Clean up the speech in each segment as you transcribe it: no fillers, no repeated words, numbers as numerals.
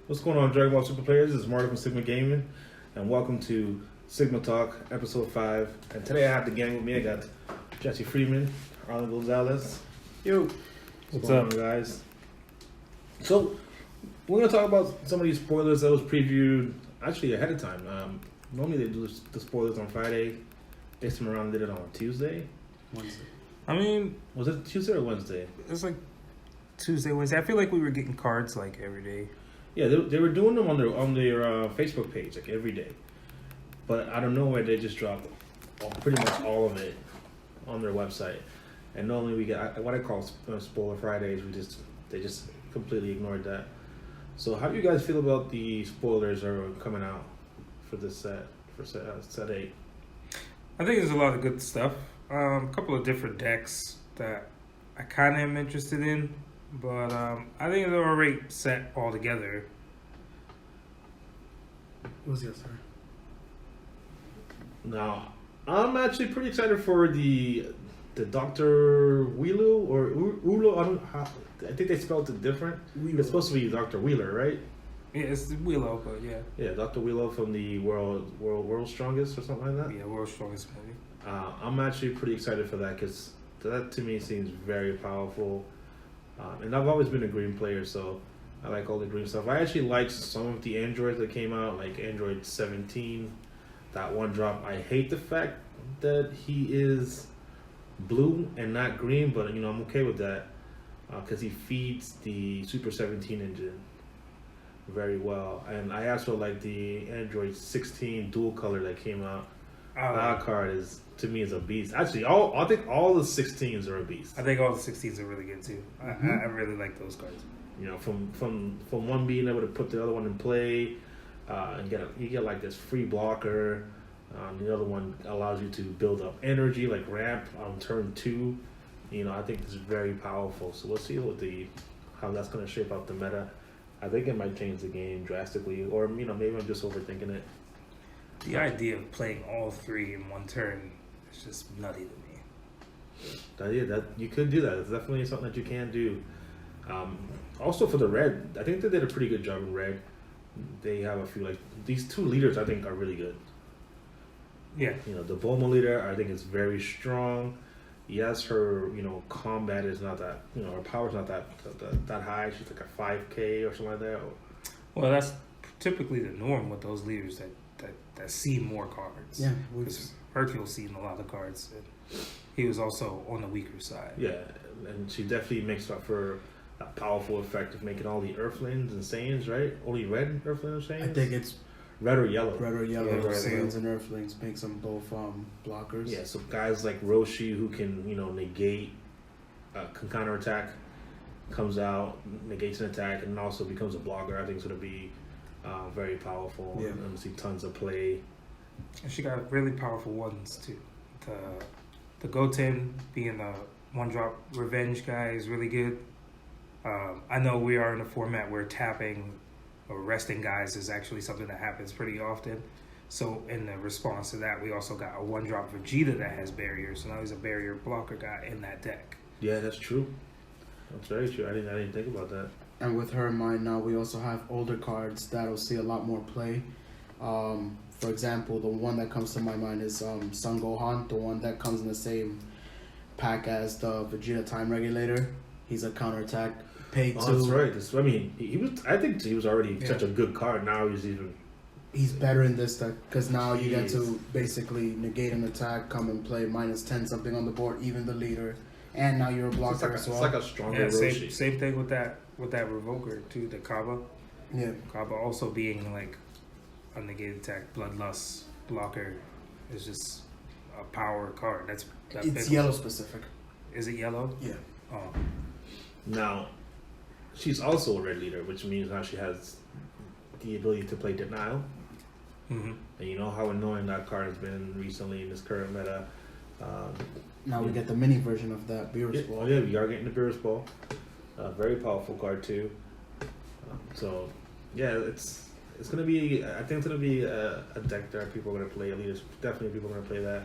What's going on, Dragon Ball Super Players? This is Marty from Sigma Gaming, and welcome to Sigma Talk, Episode 5. And today I have the gang with me. I got Jesse Freeman, Arlen Gonzalez. Yo. What's up, guys? So, we're going to talk about some of these spoilers that was previewed actually ahead of time. Normally they do the spoilers on Friday. This time around did it on Tuesday. Wednesday. I mean, Was it Tuesday or Wednesday? it's like Tuesday, Wednesday. I feel like we were getting cards like every day. Yeah, they were doing them on their Facebook page like every day, but out of nowhere they just dropped pretty much all of it on their website. And normally we get what I call spoiler Fridays. They just completely ignored that. So how do you guys feel about the spoilers that are coming out for this set set 8? I think there's a lot of good stuff. A couple of different decks that I kind of am interested in, but I think they're already set all together. What was the answer? Now I'm actually pretty excited for the Dr. Wheelo or Ulo. I think they spelled it different. Wheelo. It's supposed to be Dr. Wheeler, right? Yeah, it's the Willow, but yeah. Yeah, Dr. Wheelo from the World Strongest or something like that. Yeah, World's Strongest Movie. I'm actually pretty excited for that because that to me seems very powerful. And I've always been a green player, so I like all the green stuff. I actually liked some of the androids that came out, like Android 17, that one drop. I hate the fact that he is blue and not green, but I'm okay with that because he feeds the Super 17 engine very well. And I also like the Android 16 dual color that came out. That card is, to me, is a beast. Actually, I think all the 16s are a beast. I think all the 16s are really good too. I really like those cards. From one being able to put the other one in play, and you get like this free blocker. The other one allows you to build up energy, like ramp on turn 2. I think it's very powerful. So we'll see how that's going to shape up the meta. I think it might change the game drastically, or maybe I'm just overthinking it. The idea of playing all 3 in one turn is just nutty to me. That you could do that. It's definitely something that you can do. Also for the red, I think they did a pretty good job in red. They have a few, like these 2 leaders I think are really good. Yeah. The Bulma leader I think is very strong. Yes, her combat is not that her power's not that high. She's like a 5K or something like that. Well, that's typically the norm with those leaders that see more cards. Yeah, because Hercule's seen a lot of cards. And he was also on the weaker side. Yeah, and she definitely makes up for that powerful effect of making all the Earthlings and Saiyans, right? Only red Earthlings and Saiyans? I think it's red or yellow. red or yellow. Yeah, red or Saiyans and Earthlings makes them both blockers. Yeah, so guys like Roshi who can, negate, can counterattack, comes out, negates an attack, and also becomes a blocker. I think it's going to be very powerful. Yeah. And see tons of play. And she got really powerful ones too. The Goten being a 1-drop revenge guy is really good. I know we are in a format where tapping or resting guys is actually something that happens pretty often. So in the response to that, we also got a 1-drop Vegeta that has barriers. So now he's a barrier blocker guy in that deck. Yeah, that's true. That's very true. I didn't think about that. And with her in mind now, we also have older cards that'll see a lot more play. For example, the one that comes to my mind is Son Gohan, the one that comes in the same pack as the Vegeta Time Regulator. He's a counterattack. Pay 2. That's right. He was. I think he was already such a good card. Now He's better in this deck because now you get to basically negate an attack, come and play -10 something on the board, even the leader, and now you're a blocker as well. It's like a stronger Roshi. Same thing with that Revoker too, the Kaba. Yeah. Kaba also being like a negated attack, Bloodlust blocker is just a power card. It's yellow specific. Is it yellow? Yeah. Oh. Now, she's also a red leader, which means now she has the ability to play Denial. Mm-hmm. And you know how annoying that card has been recently in this current meta. Now we get the mini version of that, Beerus Ball. Oh yeah, we are getting the Beerus Ball. Very powerful card too. So, yeah, it's gonna be. I think it's gonna be a deck that people are gonna play. At least definitely people are gonna play that,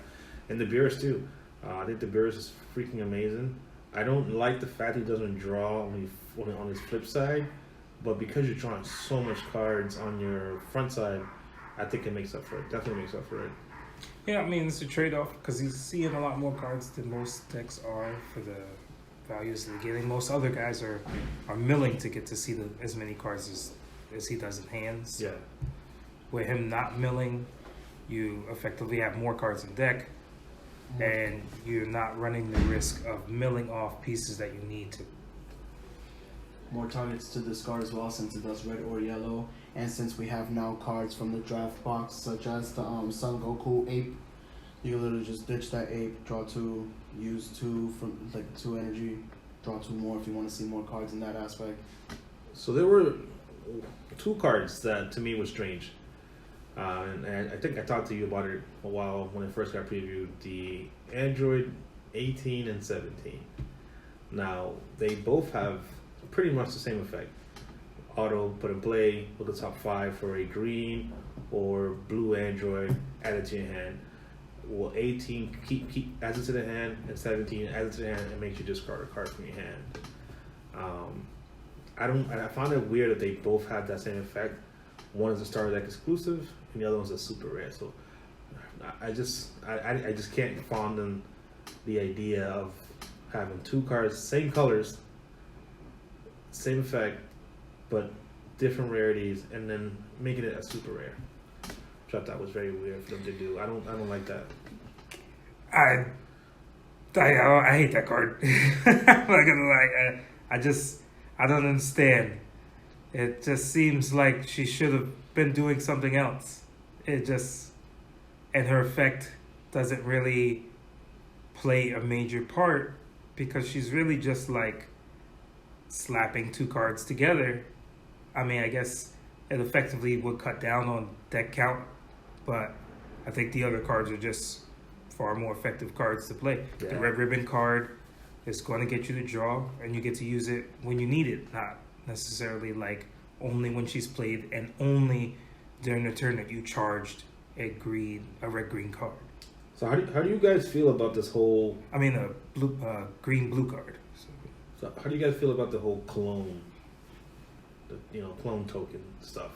and the Beerus too. I think the Beerus is freaking amazing. I don't like the fact he doesn't draw on his flip side, but because you're drawing so much cards on your front side, I think it makes up for it. Definitely makes up for it. Yeah, I mean, it's a trade-off because he's seeing a lot more cards than most decks are for the values they're getting. Most other guys are milling to get to see as many cards as he does in hands. Yeah. With him not milling, you effectively have more cards in deck, and you're not running the risk of milling off pieces that you need to. More targets to discard as well, since it does red or yellow, and since we have now cards from the draft box such as the Son Goku ape, you can literally just ditch that ape, draw 2, use 2 from 2 energy, draw 2 more if you want to see more cards in that aspect. So there were 2 cards that to me were strange, and I think I talked to you about it a while when it first got previewed. The Android 18 and 17. Now they both have pretty much the same effect. Auto put in play, look at the top 5 for a green or blue Android, add it to your hand. Well, 18 keep adds it to the hand, and 17 adds it to the hand and makes you discard a card from your hand. I found it weird that they both had that same effect. One is a starter deck exclusive, and the other one's a super rare. So I just can't fathom the idea of having 2 cards, same colors, same effect, but different rarities, and then making it a super rare. Which I thought was very weird for them to do. I don't like that. I hate that card. I'm not gonna lie. I don't understand. It just seems like she should have been doing something else. And her effect doesn't really play a major part because she's really just like slapping 2 cards together. I mean, I guess it effectively would cut down on deck count, but I think the other cards are just far more effective cards to play. Yeah. The red ribbon card is going to get you to draw, and you get to use it when you need it, not necessarily like only when she's played and only during the turn that you charged a red-green card. So how do you guys feel about this whole? I mean, a green-blue card. So how do you guys feel about the whole clone, clone token stuff?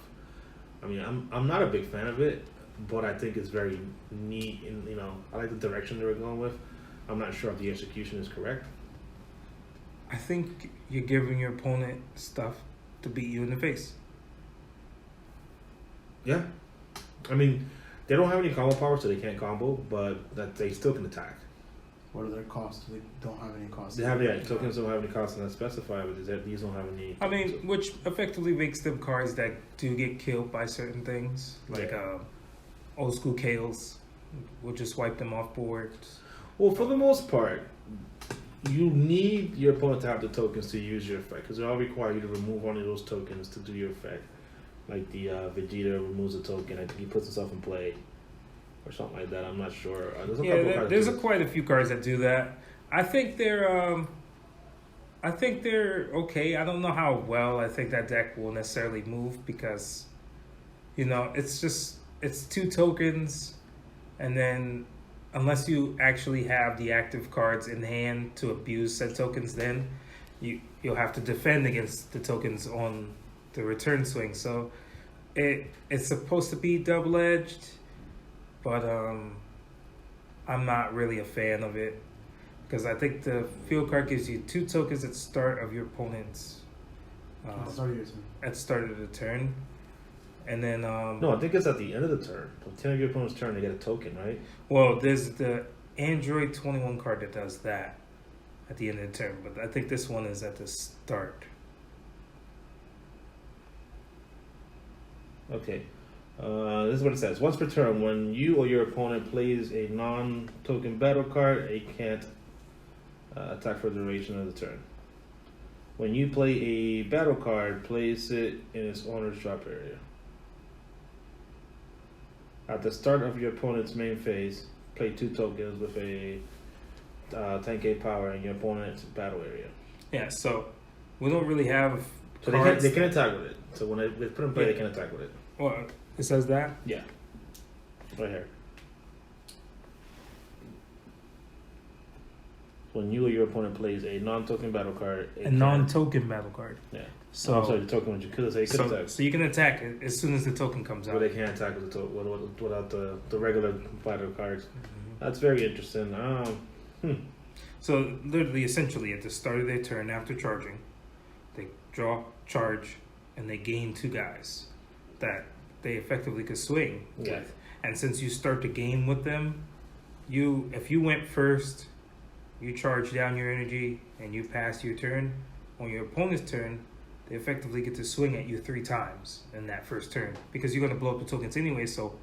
I mean, I'm not a big fan of it, but I think it's very neat, and I like the direction they were going with. I'm not sure if the execution is correct. I think you're giving your opponent stuff to beat you in the face. Yeah, I mean, they don't have any combo power, so they can't combo, but that they still can attack. What are their costs? They don't have any costs. They have tokens don't have any costs and that's specified, but these don't have any. I mean, which effectively makes them cards that do get killed by certain things, like old school Kales. We'll just wipe them off board. Well, for the most part, you need your opponent to have the tokens to use your effect, because they all require you to remove one of those tokens to do your effect. Like the Vegeta removes a token, I think he puts himself in play, or something like that. I'm not sure. There's quite a few cards that do that. I think they're okay. I don't know how well I think that deck will necessarily move because, it's 2 tokens, and then unless you actually have the active cards in hand to abuse said tokens, then you'll have to defend against the tokens on the return swing. So it's supposed to be double-edged, but I'm not really a fan of it because I think the field card gives you 2 tokens at the start of your opponent's At the start of your turn. at the start of the turn, and then No, I think it's at the end of the turn. At the end of your opponent's turn, they get a token, right? well, there's the Android 21 card that does that at the end of the turn, but I think this one is at the start. Okay. This is what it says. Once per turn, when you or your opponent plays a non-token battle card, it can't attack for the duration of the turn. When you play a battle card, place it in its owner's drop area. At the start of your opponent's main phase, play 2 tokens with a 10k power in your opponent's battle area. Yeah, so we don't really have So cards. they can attack with it. So when they put in play, they can attack with it. Well, it says that. Yeah. Right here. When you or your opponent plays a non-token battle card, A non-token battle card. Yeah. So, oh, sorry, the token with Yakuza, so you can attack. so you can attack it as soon as the token comes But out. they can't attack with the without the regular battle cards. That's very interesting. So literally, essentially, at the start of their turn after charging, they draw, charge, and they gain 2 guys that they effectively could swing Yeah. with. And since you start the game with them, if you went first, you charge down your energy and you pass your turn. On your opponent's turn, they effectively get to swing at you 3 times in that first turn because you're going to blow up the tokens anyway. So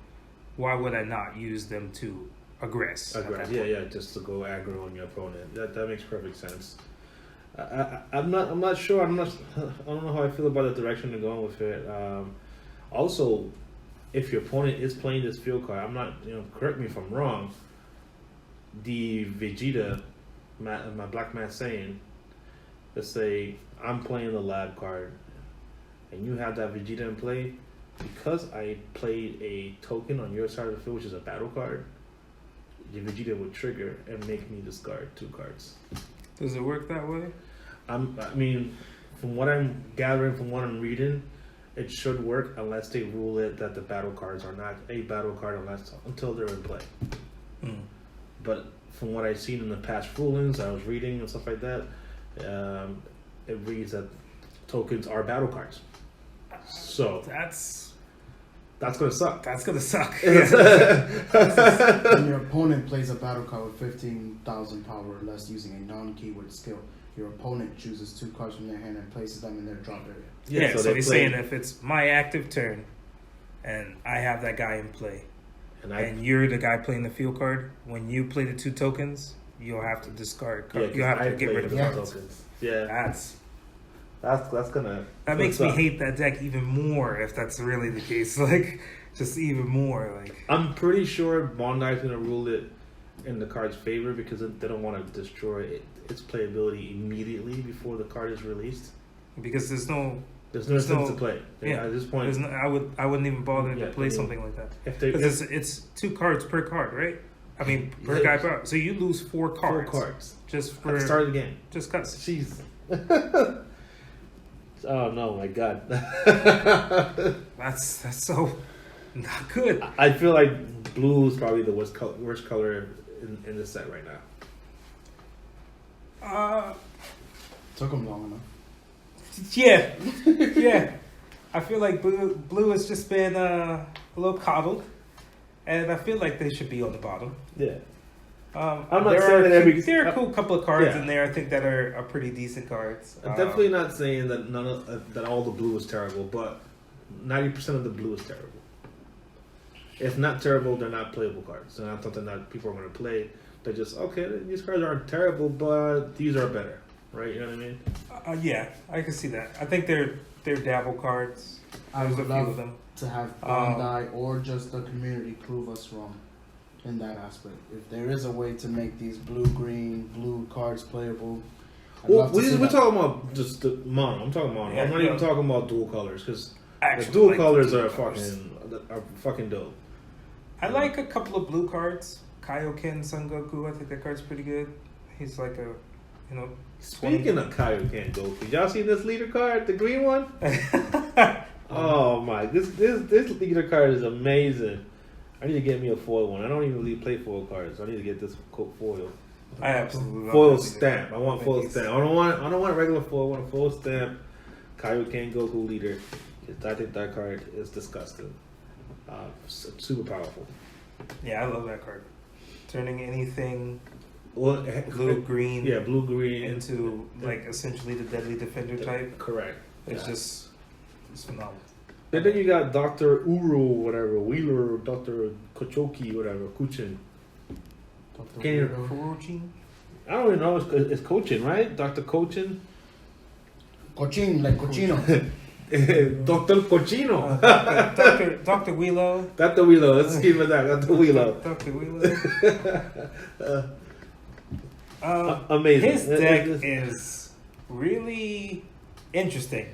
why would I not use them to aggress? Yeah, just to go aggro on your opponent. That makes perfect sense. I'm not sure. I don't know how I feel about the direction they're going with it. Also, if your opponent is playing this field card, I'm not. Correct me if I'm wrong. The Vegeta, my Black Man saying, let's say I'm playing the lab card, and you have that Vegeta in play. Because I played a token on your side of the field, which is a battle card, the Vegeta would trigger and make me discard 2 cards. Does it work that way? I mean, from what I'm gathering, from what I'm reading, it should work unless they rule it that the battle cards are not a battle card until they're in play. Mm. But from what I've seen in the past rulings, I was reading and stuff like that, it reads that tokens are battle cards. So That's gonna suck. That's gonna suck. When your opponent plays a battle card with 15,000 power or less using a non-keyword skill, your opponent chooses 2 cards from their hand and places them in their drop area. Yeah, so he's saying if it's my active turn and I have that guy in play and you're the guy playing the field card, when you play the 2 tokens, you'll have to discard cards. You'll have to get rid of the cards. tokens. Yeah, That's gonna. that makes me hate that deck even more if that's really the case. Like, just even more. Like, I'm pretty sure Bondi's gonna rule it in the card's favor because they don't want to destroy its playability immediately before the card is released. because there's no sense to play. Yeah, at this point, I wouldn't even bother to play something like that. Because it's 2 cards per card, right? I mean, per guy per. So you lose 4 cards. 4 cards Just at for the start of the game. just cuts. Jeez. Oh no, my God. That's so not good. I feel like blue is probably the worst color in this set right now. Took them long enough. Yeah, yeah. I feel like blue has just been a little coddled, and I feel like they should be on the bottom. Yeah. I'm not saying that there are a cool couple of cards yeah. in there. I think that are pretty decent cards. I'm definitely not saying that that all the blue is terrible, but 90% of the blue is terrible. If not terrible, they're not playable cards. They're not something that people are going to play. They're just okay. These cards aren't terrible, but these are better, right? You know what I mean? Yeah, I can see that. I think they're dabble cards. I There's would a few of love them. to have Bandai or just the community prove us wrong in that aspect. If there is a way to make these blue cards playable, we're talking about just the mono. I'm talking mono. Yeah, I'm not even talking about dual colors because the Actually, dual like colors the are dual colors. fucking dope. I like a couple of blue cards. Kaioken Son Goku, I think that card's pretty good. He's like a, Speaking of Kaioken Goku, y'all seen this leader card, the green one? Oh my, this leader card is amazing. I need to get me a foil one. I don't even really play foil cards. I need to get this foil. I absolutely love Foil that stamp. I want foil stamp. I don't want regular foil. I want a foil stamp. Kaioken Goku leader. I think that card is disgusting. Super powerful. Yeah, I love that card. Turning anything Well, blue green, yeah, blue green into like essentially the deadly defender type. Correct. It's phenomenal. And then you got Dr. Uru, whatever, Wheeler, Dr. Kochoki, whatever, Kuchin. Kurochi? I don't even know. It's Cochin, right? Dr. Cochin? Cochin, like cochino. Dr. Cochino. Dr. Willow. Dr. Willow. Let's keep it that. Dr. Willow. Dr. Willow. Amazing. His deck is really interesting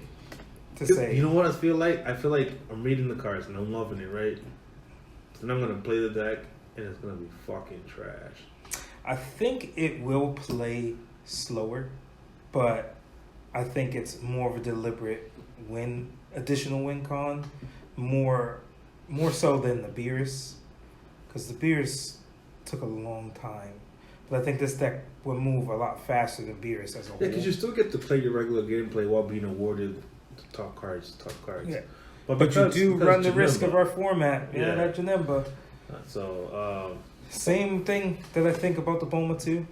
to say. You know what I feel like? I feel like I'm reading the cards and I'm loving it, right? And I'm going to play the deck and it's going to be fucking trash. I think it will play slower, but I think it's more of a deliberate additional win con, more so than the Beerus, because the Beerus took a long time. But I think this deck will move a lot faster than Beerus as a whole. Yeah, because you still get to play your regular gameplay while being awarded the top cards. Yeah. But you do run the risk of our format. Yeah, that Janemba. So, same thing that I think about the Boma too.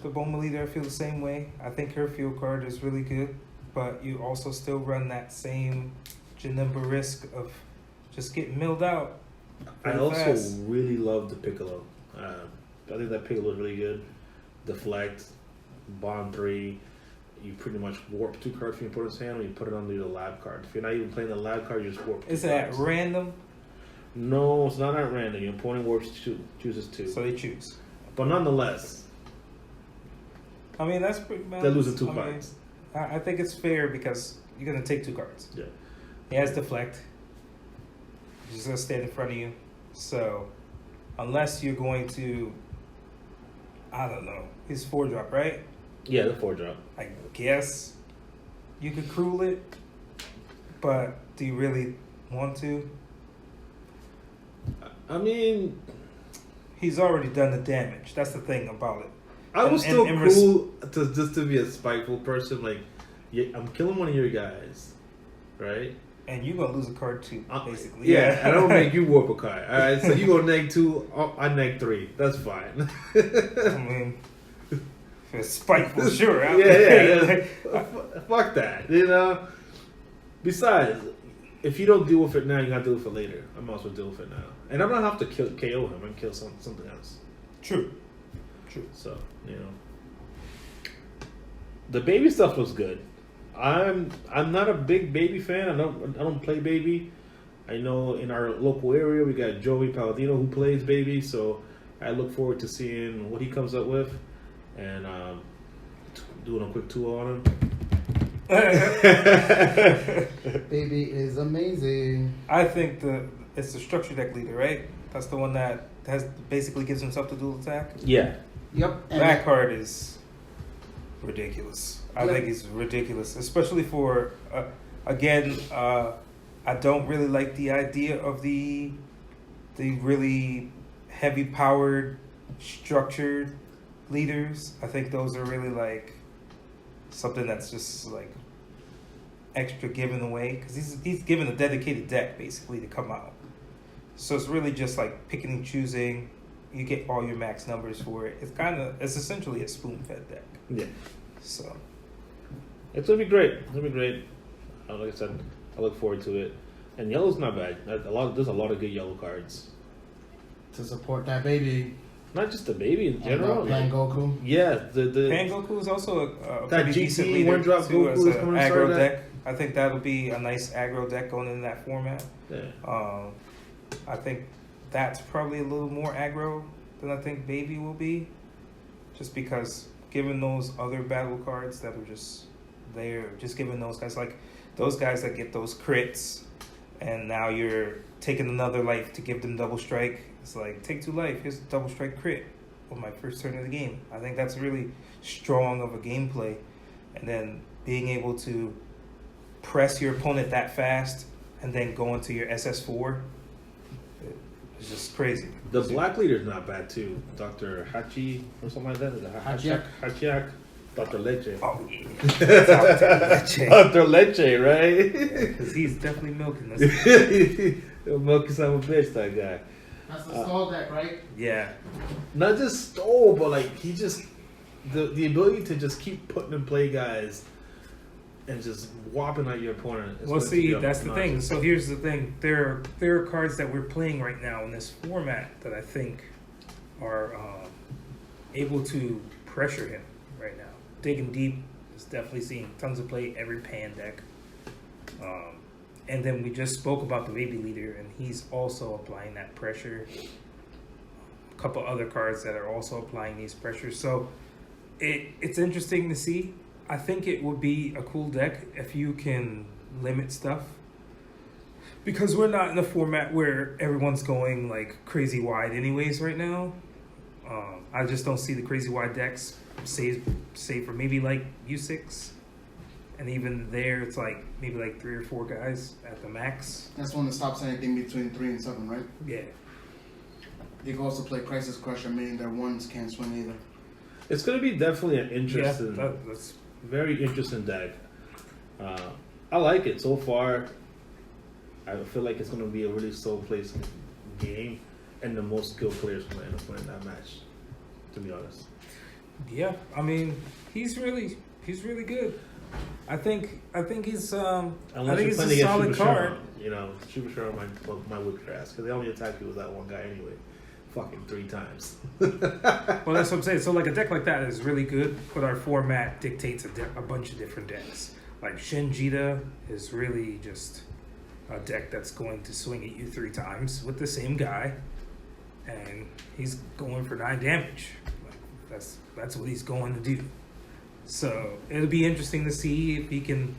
The Boma leader, I feel the same way. I think her field card is really good, but you also still run that same Janemba risk of just getting milled out. I also really love the Piccolo. I think that Piccolo is really good. Deflect, Bond 3. You pretty much warp 2 cards from your opponent's hand when you put it under the lab card. If you're not even playing the lab card, you just warp 2 Is it at random? No, it's not at random. Your opponent chooses 2. So they choose. But nonetheless, I mean, that's pretty bad. they're losing 2 cards. I think it's fair because you're going to take 2 cards. Yeah. He has Deflect. He's just going to stand in front of you. So, unless you're going to, I don't know, he's 4-drop, right? Yeah, the 4-drop. I guess you could cruel it, but do you really want to? I mean, he's already done the damage. That's the thing about it. I was still cool to be a spiteful person. Like, yeah, I'm killing one of your guys, right? And you're gonna lose a card too, basically. Yeah, I don't make you warp a card. All right, so you go neg 2, I neg 3. That's fine. I mean, if it's spiteful, sure. Fuck that. You know. Besides, if you don't deal with it now, you gotta deal with it later. I might as well deal with it now, and I'm gonna have to KO him and kill something else. True. So the baby stuff was good. I'm not a big baby fan. I don't play baby. I know in our local area we got Joey Palladino who plays baby, so I look forward to seeing what he comes up with and doing a quick tour on him. Baby is amazing. I think it's the structure deck leader, right? That's the one that basically gives himself the dual attack. Yeah. Yep. That card is ridiculous. I think it's ridiculous, especially for I don't really like the idea of the really heavy powered structured leaders. I think those are really like something that's just like extra given away because he's given a dedicated deck basically to come out. So it's really just like picking and choosing. You get all your max numbers for it. It's essentially a spoon fed deck. Yeah. So it's gonna be great. It's gonna be great. Like I said, I look forward to it. And yellow's not bad. There's a lot of good yellow cards to support that baby. Not just the baby in general. Pan Goku. Yeah, the Pan Goku is also a that pretty GT decent leader 1-drop too, as Goku is an coming to aggro start deck. I think that'll be a nice aggro deck going in that format. Yeah. I think that's probably a little more aggro than I think baby will be, just because given those other battle cards that are just there, just giving those guys that get those crits, and now you're taking another life to give them double strike. It's like, take 2 life, here's a double strike crit on my first turn of the game. I think that's really strong of a gameplay. And then being able to press your opponent that fast and then go into your SS4, it's just crazy. The black leader's not bad too. Dr. Hachi or something like that. Is it Hachiak? Dr. Leche. Oh, yeah. Dr. Leche. Dr. Leche, right? Because he's definitely milking this. Milking son of a bitch, that guy. That's the stall deck, right? Yeah. Not just stole, but like he just the ability to just keep putting in play guys and just whopping at your opponent. Well, see, that's the thing. So here's the thing: there are cards that we're playing right now in this format that I think are able to pressure him right now. Digging Deep is definitely seeing tons of play every Pan deck. And then we just spoke about the baby leader, and he's also applying that pressure. A couple other cards that are also applying these pressures. So it's interesting to see. I think it would be a cool deck if you can limit stuff. Because we're not in a format where everyone's going like crazy wide anyways right now. I just don't see the crazy wide decks, save for maybe like U6 and even there, it's like maybe like 3 or 4 guys at the max. That's one that stops anything between 3 and 7, right? Yeah. You can also play Crisis Crusher, meaning their ones can't swing either. It's going to be definitely an interesting, that's very interesting deck. I like it so far. I feel like it's going to be a really slow paced game, and the most skilled players going to end up winning that match. To be honest. yeah. I mean, he's really good. I think he's Unless I you're think he's playing a against solid Super card. Sharon, you know, Super Sharon might whip your ass because they only attack you with that one guy anyway. Fucking 3 times. Well, that's what I'm saying. So, like, a deck like that is really good, but our format dictates a bunch of different decks. Like, Shinjita is really just a deck that's going to swing at you 3 times with the same guy, and he's going for 9 damage. Like, that's what he's going to do. So, it'll be interesting to see if he can,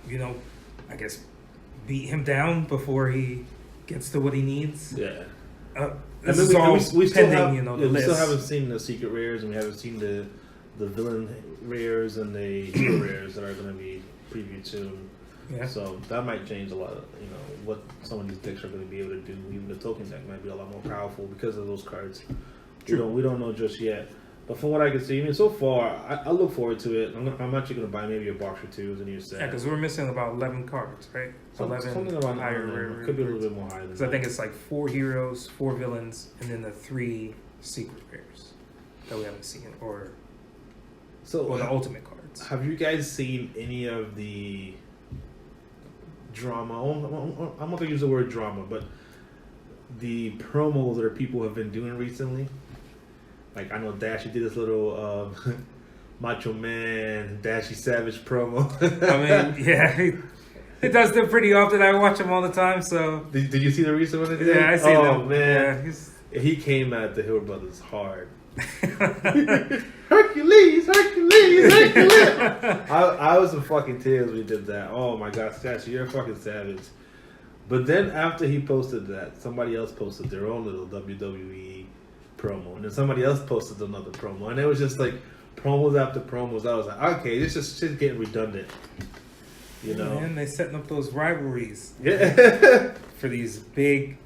you know, I guess, beat him down before he gets to what he needs. Yeah. This is all we still pending, have, you know, yeah, the we still list. haven't seen the secret rares, and we haven't seen the villain rares and the hero rares that are going to be previewed soon. Yeah. So that might change a lot of, you know, what some of these decks are going to be able to do. Even the token deck might be a lot more powerful because of those cards. We don't know just yet. But from what I can see, I mean, so far, I look forward to it. I'm actually going to buy maybe a box or 2 as a new set. Yeah, because we're missing about 11 cards, right? Something around higher there. rare Could be a little bit more higher than Because that. I think it's like 4 heroes, 4 villains, and then the 3 secret rares that we haven't seen, or the ultimate cards. Have you guys seen any of the drama? I'm not going to use the word drama, but the promos that people have been doing recently. Like, I know Dashy did this little Macho Man, Dashy Savage promo. I mean, yeah, he does them pretty often. I watch him all the time, so. Did you see the recent one? That he did? Yeah, I see them. Oh, man. Yeah, He came at the Hill Brothers hard. Hercules! I was in fucking tears when he did that. Oh my god, Dashy, you're a fucking savage. But then after he posted that, somebody else posted their own little WWE promo, and then somebody else posted another promo, and it was just like promos after promos. I was like, okay, this is just getting redundant, you know. And they setting up those rivalries Yeah. for these big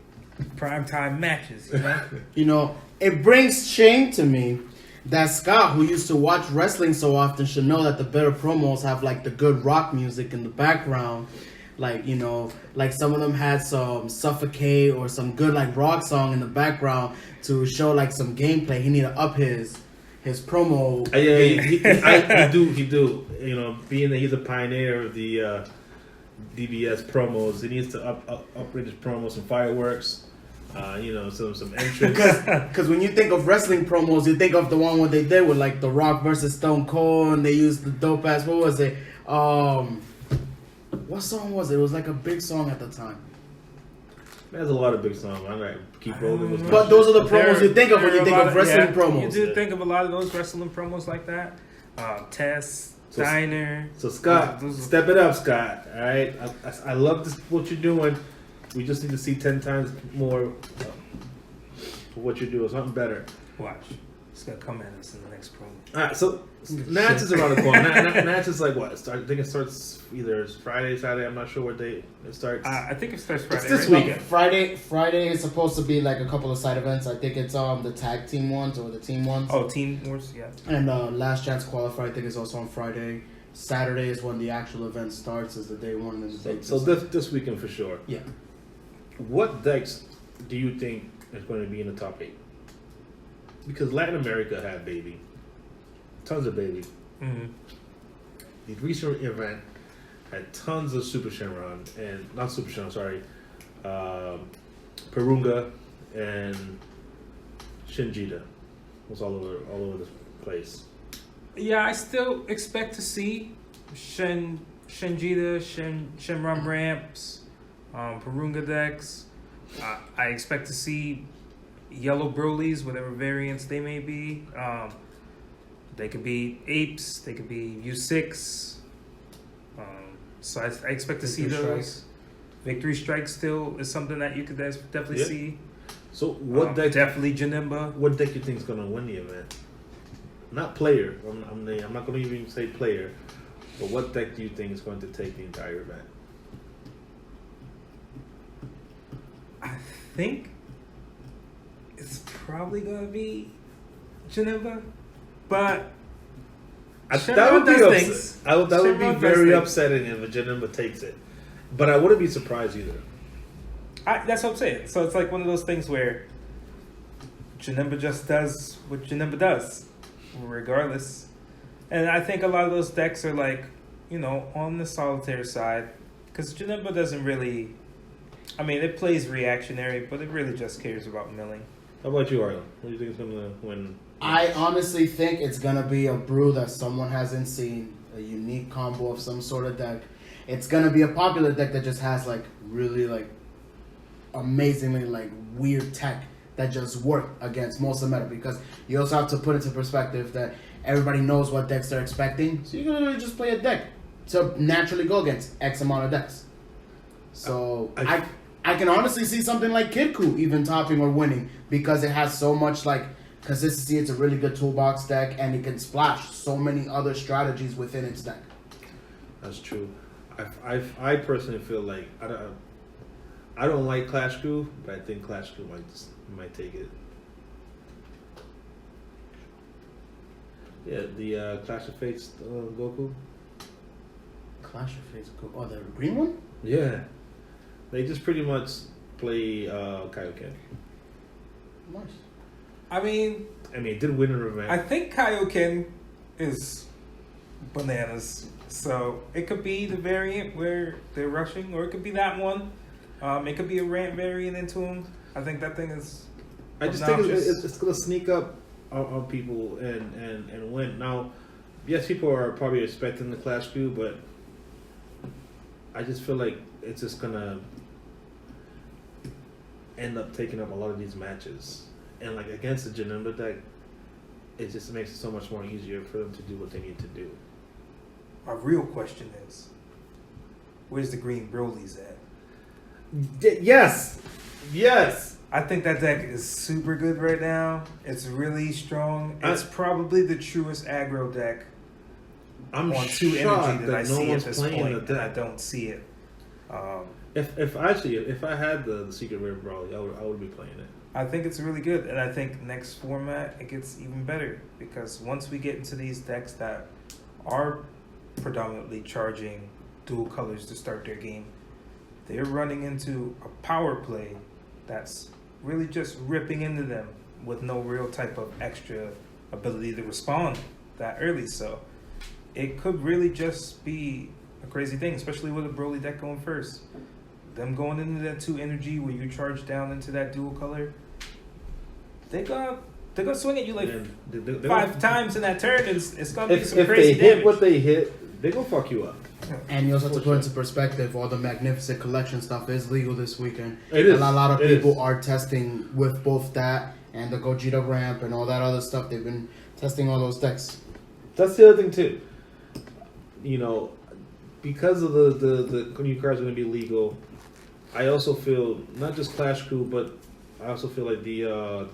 primetime matches, you know. You know, it brings shame to me that Scott, who used to watch wrestling so often, should know that the better promos have like the good rock music in the background. Like, you know, like some of them had some Suffocate or some good like rock song in the background to show like some gameplay. He need to up his promo. Yeah, he do. You know, being that he's a pioneer of the DBS promos, he needs to upgrade his promos, some fireworks. You know, some entrance. Because when you think of wrestling promos, you think of the one what they did with like The Rock versus Stone Cold, and they used the dope ass. What was it? What song was it? It was like a big song at the time. There's a lot of big songs. I'm gonna keep rolling with. But those are the promos you think of when you think of wrestling promos. You do think of a lot of those wrestling promos like that. Tess, Diner. So Scott, step it up, Scott. All right, I love this. What you're doing. We just need to see 10 times more of what you're doing. Something better. Watch. It's gonna come at us in the next promo. All right, so Nats is around the corner. Nats is like what? I think it starts either Friday, Saturday. I'm not sure what day it starts. I think it starts Friday. It's this right? weekend. Friday is supposed to be like a couple of side events. I think it's the tag team ones or the team ones. Oh, Team Wars, yeah. And Last Chance Qualifier, I think, is also on Friday. Saturday is when the actual event starts. Is the day one and the day So this weekend for sure. Yeah. What decks do you think is going to be in the top 8? Because Latin America had baby, tons of baby. Mm-hmm. The recent event had tons of Super Shenron and not Super Shenron, sorry, Perunga and Shinjita was all over the place. Yeah, I still expect to see Shinjita, Shenron ramps, Perunga decks. I expect to see yellow Brolys, whatever variants they may be. They could be apes. They could be U6. So I expect to see those. Victory Strike still is something that you could definitely see. So what deck? Definitely Janimba. What deck you think is going to win the event? Not player. I'm not going to even say player. But what deck do you think is going to take the entire event? I think it's probably gonna be Geneva, but That would be things. that would be Shenron does very things. upsetting if Janemba takes it. But I wouldn't be surprised either. That's what I'm saying. So it's like one of those things where Janemba just does what Janemba does, regardless. And I think a lot of those decks are like, on the solitaire side, because Janemba doesn't really. I mean, it plays reactionary, but it really just cares about milling. How about you, Arlen? What do you think is going to win? I honestly think it's gonna be a brew that someone hasn't seen, a unique combo of some sort of deck. It's gonna be a popular deck that just has like really like amazingly like weird tech that just work against most of the meta, because you also have to put into perspective that everybody knows what decks they're expecting, so you're gonna just play a deck to naturally go against X amount of decks. So I can honestly see something like Kid Coup even topping or winning, because it has so much like consistency. It's a really good toolbox deck, and it can splash so many other strategies within its deck. That's true. I personally feel like I don't like Clash Crew, but I think Clash Crew might take it. Yeah, the Clash of Fates Goku. Clash of Fates. Oh, the green one? Yeah, they just pretty much play Kaioken. Nice. I mean, it did win a revenge. I think Kaioken is bananas. So it could be the variant where they're rushing, or it could be that one. It could be a rant variant into him. I think that thing is. I just think it's going to sneak up on people and win. Now, yes, people are probably expecting the Clash Crew, but I just feel like it's just going to end up taking up a lot of these matches. And like against the Janemba deck, it just makes it so much more easier for them to do what they need to do. My real question is, where's the green Broly's at? Yes. I think that deck is super good right now. It's really strong. It's probably the truest aggro deck I'm on 2 shocked energy that I that no see at one's this playing point, the and I deck. don't see it. If I had the Secret Rare Brawly, I would be playing it. I think it's really good, and I think next format it gets even better, because once we get into these decks that are predominantly charging dual colors to start their game, they're running into a power play that's really just ripping into them with no real type of extra ability to respond that early. So it could really just be a crazy thing, especially with a Broly deck going first. Them going into that 2 energy where you charge down into that dual color, they're gonna swing at you like And 5 times in that turn. It's gonna be some if crazy they hit damage. what they hit, they gonna fuck you up. And you also have to put into perspective, all the Magnificent Collection stuff is legal this weekend. It is. And a lot of It people is. are testing with both that and the Gogeta ramp and all that other stuff. They've been testing all those decks. That's the other thing too. Because of the new cards are gonna be legal, I also feel not just Clash Crew, but I also feel like the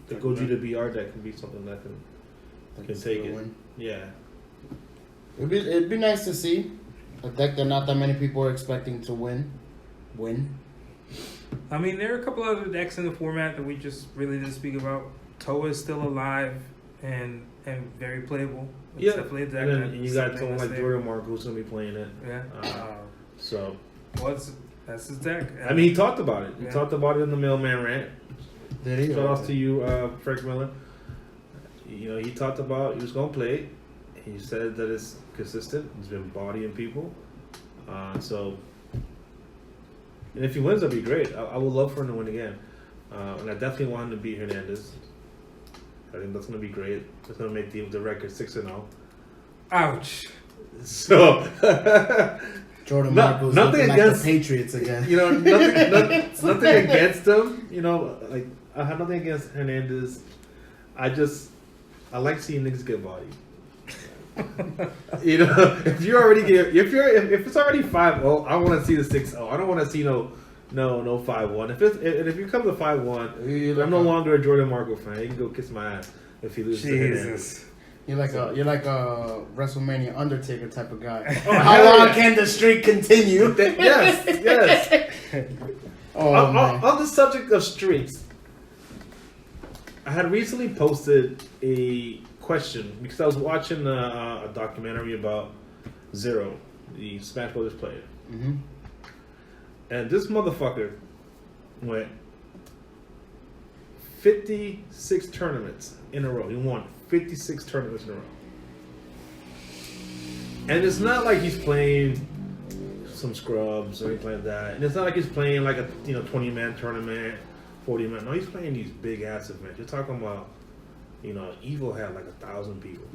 Gogeta BR deck can be something that can take it. Win. Yeah. It'd be nice to see a deck that not that many people are expecting to win. I mean, there are a couple other decks in the format that we just really didn't speak about. Toa is still alive and very playable. It's Yeah. definitely a deck. And then that- you got something someone that's like there. Jordan Mark who's gonna be playing it. Yeah. So That's his deck. I mean, he talked about it. He Yeah. talked about it in the Mailman rant. Did he? Shout out to you, Frank Miller. He talked about he was gonna play it. He said that it's consistent. He's been bodying people. And if he wins, that'd be great. I would love for him to win again. And I definitely want him to beat Hernandez. I think that's gonna be great. It's gonna make the record 6-0. Ouch. So Jordan No- Marco's nothing looking like against- the Patriots again. nothing against him. Like I have nothing against Hernandez. I like seeing niggas get bodied. If it's already 5-0, I want to see the 6-0. I don't want to see no 5-1. If you come to 5-1, I'm no longer a Jordan Marco fan. He can go kiss my ass if he loses to Hernandez. Jesus. You're like a WrestleMania Undertaker type of guy. How long can the streak continue? Yes. Oh, on the subject of streaks, I had recently posted a question because I was watching a documentary about Zero, the Smash Brothers player, and this motherfucker went 56 tournaments in a row. He won 56 tournaments in a row. And it's not like he's playing some scrubs or anything like that. And it's not like he's playing like a 20-man tournament, 40-man. No, he's playing these big ass events. You're talking about, Evo had like 1,000 people.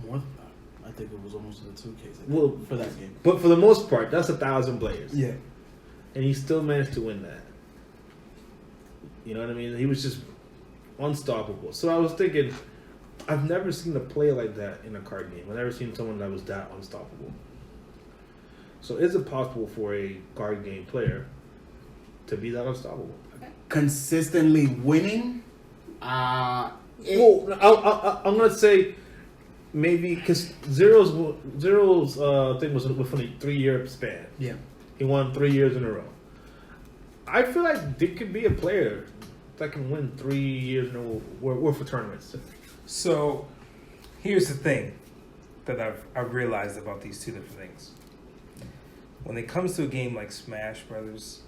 More than that. I think it was almost in the 2Ks. Well, for that game. But for the most part, that's 1,000 players. Yeah. And he still managed to win that. You know what I mean? He was just unstoppable. So I was thinking, I've never seen a player like that in a card game. I've never seen someone that was that unstoppable. So is it possible for a card game player to be that unstoppable? Consistently winning? Well, I'm going to say maybe because Zero's thing was within a 3-year span. Yeah. He won 3 years in a row. I feel like there could be a player that can win 3 years in a row worth of tournaments. So, here's the thing that I've realized about these two different things. When it comes to a game like Smash Brothers,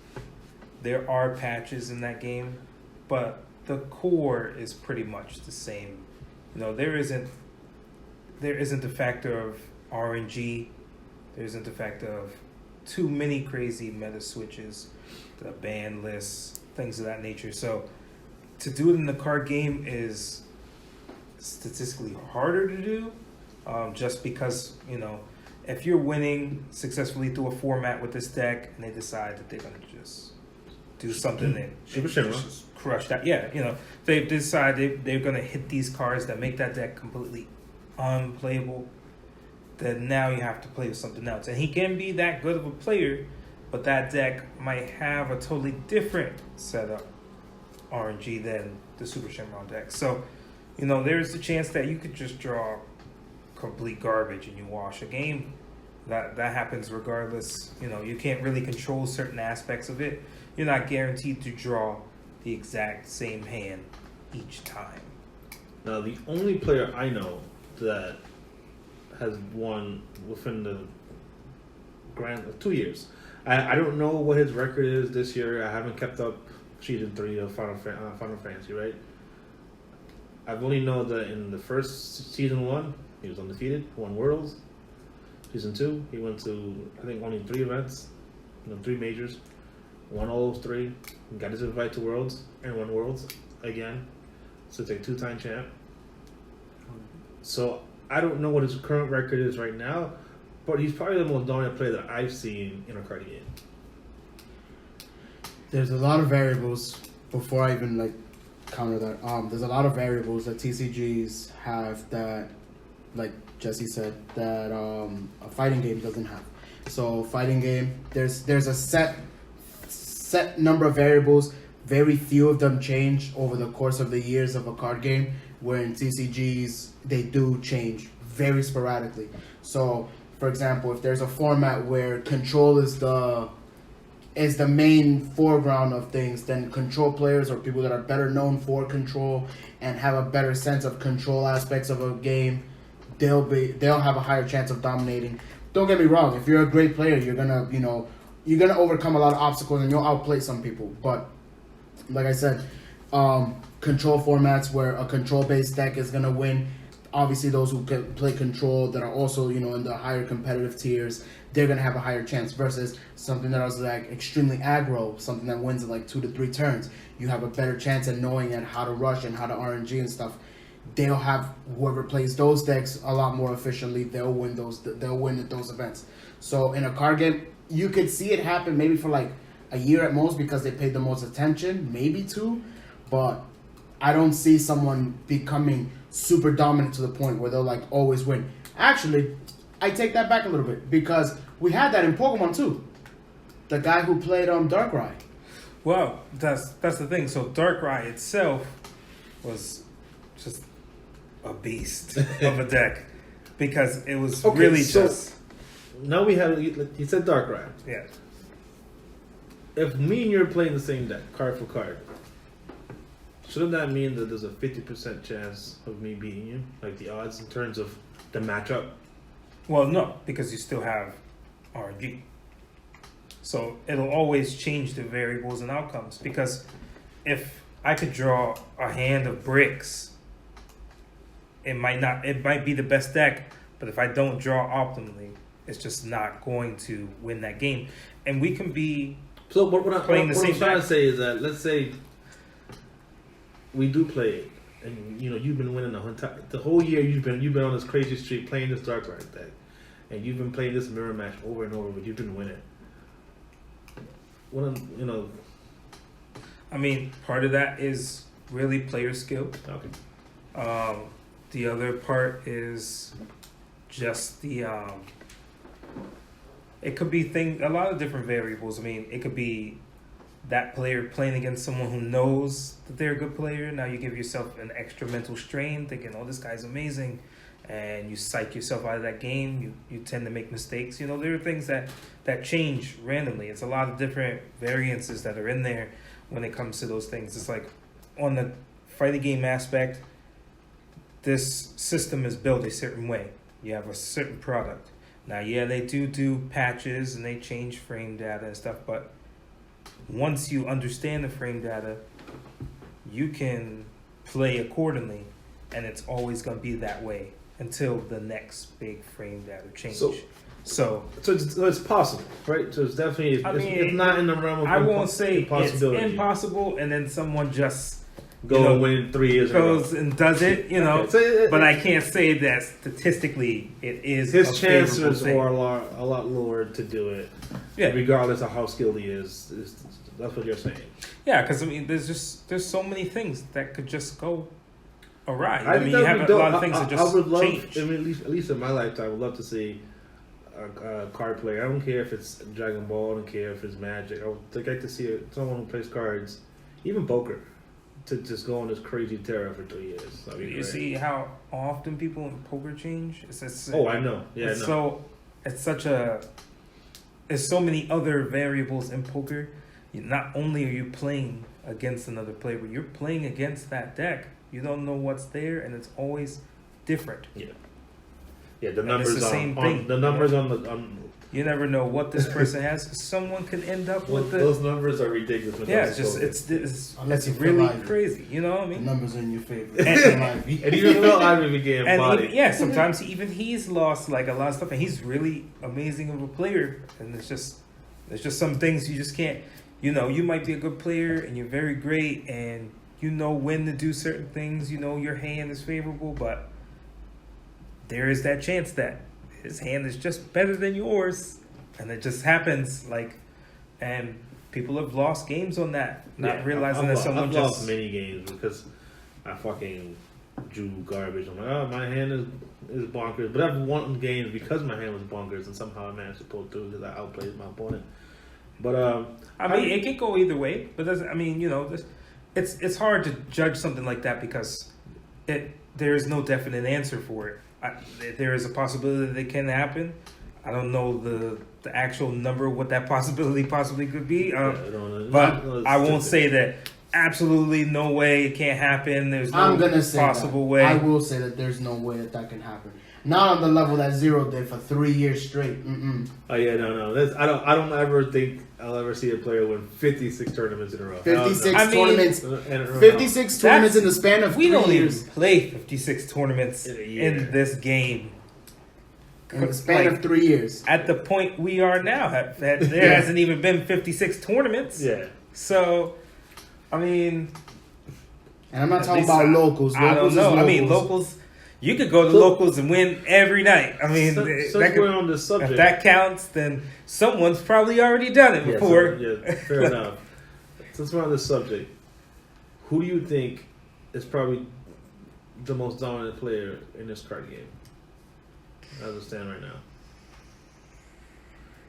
there are patches in that game, but the core is pretty much the same. There isn't the factor of RNG. There isn't the factor of too many crazy meta switches, the ban lists, things of that nature. So to do it in the card game is statistically harder to do, just because, if you're winning successfully through a format with this deck and they decide that they're going to just do something and just crush that. Yeah, they decide they're going to hit these cards that make that deck completely unplayable, then now you have to play with something else. And he can be that good of a player, but that deck might have a totally different setup RNG than the Super Shenron deck. So, there's the chance that you could just draw complete garbage and you wash a game. That happens regardless. You can't really control certain aspects of it. You're not guaranteed to draw the exact same hand each time. Now, the only player I know that has won within the 2 years. I don't know what his record is this year. I haven't kept up Season 3 of Final Fantasy, right? I've only known that in the first Season 1, he was undefeated, won Worlds. Season 2, he went to, I think, only 3 events, 3 majors. Won all those 3, got his invite to Worlds, and won Worlds again. So it's like 2-time champ. So I don't know what his current record is right now, but he's probably the most dominant player that I've seen in a card game. There's a lot of variables before I even counter that. There's a lot of variables that TCGs have that, like Jesse said, that a fighting game doesn't have. So fighting game, there's a set number of variables. Very few of them change over the course of the years of a card game. Where in TCGs they do change very sporadically. So, for example, if there's a format where control is the main foreground of things, then control players or people that are better known for control and have a better sense of control aspects of a game, they'll have a higher chance of dominating. Don't get me wrong, if you're a great player, you're gonna overcome a lot of obstacles and you'll outplay some people. But like I said, control formats where a control-based deck is gonna win. Obviously, those who can play control that are also, in the higher competitive tiers, they're going to have a higher chance versus something that was extremely aggro, something that wins in 2 to 3 turns. You have a better chance at knowing how to rush and how to RNG and stuff. They'll have whoever plays those decks a lot more efficiently. They'll win at those events. So in a card game, you could see it happen maybe for a year at most because they paid the most attention, maybe 2, but I don't see someone becoming super dominant to the point where they'll always win. Actually, I take that back a little bit because we had that in Pokemon too. The guy who played Darkrai. Well, that's the thing. So Darkrai itself was just a beast of a deck because it was Okay, really so- just Now we have, you said Dark Ride. yeah. If me and you're playing the same deck, card for card, shouldn't that mean that there's a 50% chance of me beating you? Like the odds in terms of the matchup? Well, no, because you still have RNG. So it'll always change the variables and outcomes. Because if I could draw a hand of bricks, it might be the best deck, but if I don't draw optimally, it's just not going to win that game. And we can be So what I'm Playing the trying same deck. to say is that, let's say we do play it, and you've been winning the whole year. You've been on this crazy streak playing this Dark Ride deck, and you've been playing this mirror match over and over, but you've been winning. I mean, part of that is really player skill. Okay. The other part is just it could be a lot of different variables. I mean, it could be that player playing against someone who knows that they're a good player. Now you give yourself an extra mental strain thinking, oh, this guy's amazing. And you psych yourself out of that game. You tend to make mistakes. There are things that change randomly. It's a lot of different variances that are in there when it comes to those things. It's like on the fighting game aspect, this system is built a certain way. You have a certain product. Now, yeah, they do patches and they change frame data and stuff, but once you understand the frame data, you can play accordingly, and it's always going to be that way until the next big frame data change. So it's possible, right? So it's definitely it's not in the realm of I won't say it's impossibility. impossible, and then someone just Go and win 3 years ago. goes and does it, Okay, so but I can't say that statistically it is. His a favorable chances thing. are a lot lower to do it, Yeah, regardless of how skilled he is. That's what you're saying. yeah, because I mean, there's so many things that could just go awry. I I think mean, you that'd have be a dope. lot of things that just I would love, change. I mean, at least in my lifetime, I would love to see a card player. I don't care if it's Dragon Ball. I don't care if it's Magic. I would like to see someone who plays cards, even poker, to just go on this crazy terror for 2 years. That'd be You great. see how often people in poker change? It's Oh, I know. Yeah, I know. so it's such a. There's so many other variables in poker. Not only are you playing against another player, but you're playing against that deck. You don't know what's there, and it's always different. Yeah, the And it's numbers the same on thing, the numbers on You never know what this person has. 'Cause someone could end up with the. those numbers are ridiculous. when Yeah, it it's comes just to it's Unless you feel really like crazy. You know what I The mean? numbers are in your favor. And- and even Phil Ivey became And body. yeah, sometimes he's lost like a lot of stuff, and he's really amazing of a player. And there's just some things you just can't. You might be a good player and you're very great, and you know when to do certain things. Your hand is favorable, but there is that chance that his hand is just better than yours, and it just happens. And people have lost games on that, not realizing that someone I've just. lost many games because I fucking drew garbage. I'm like, oh, my hand is bonkers. But I've won games because my hand was bonkers, and somehow I managed to pull through because I outplayed my opponent. But I mean, it can go either way, but it's hard to judge something like that because there is no definite answer for it. There is a possibility that it can happen. I don't know the actual number of what that possibility possibly could be, but I won't say that absolutely no way it can't happen. There's no I'm gonna say possible that. way. I will say that there's no way that can happen. Not on the level that Zero did for 3 years straight. Oh yeah, no. I don't ever think I'll ever see a player win 56 tournaments in a row. 56 I mean, tournaments. In a row. 56 tournaments in the span of We 3 don't years. even play 56 tournaments In a year. in this game. In the span of 3 years. At the point we are now, there Yeah. hasn't even been 56 tournaments. Yeah. So, I mean, And I'm not at talking least about locals. I don't Locals know. is I mean, locals. You could go to locals and win every night. I mean, Since that we're could, on this subject, if that counts, then someone's probably already done it before. Fair enough. Since we're on this subject, who do you think is probably the most dominant player in this card game as it stands right now?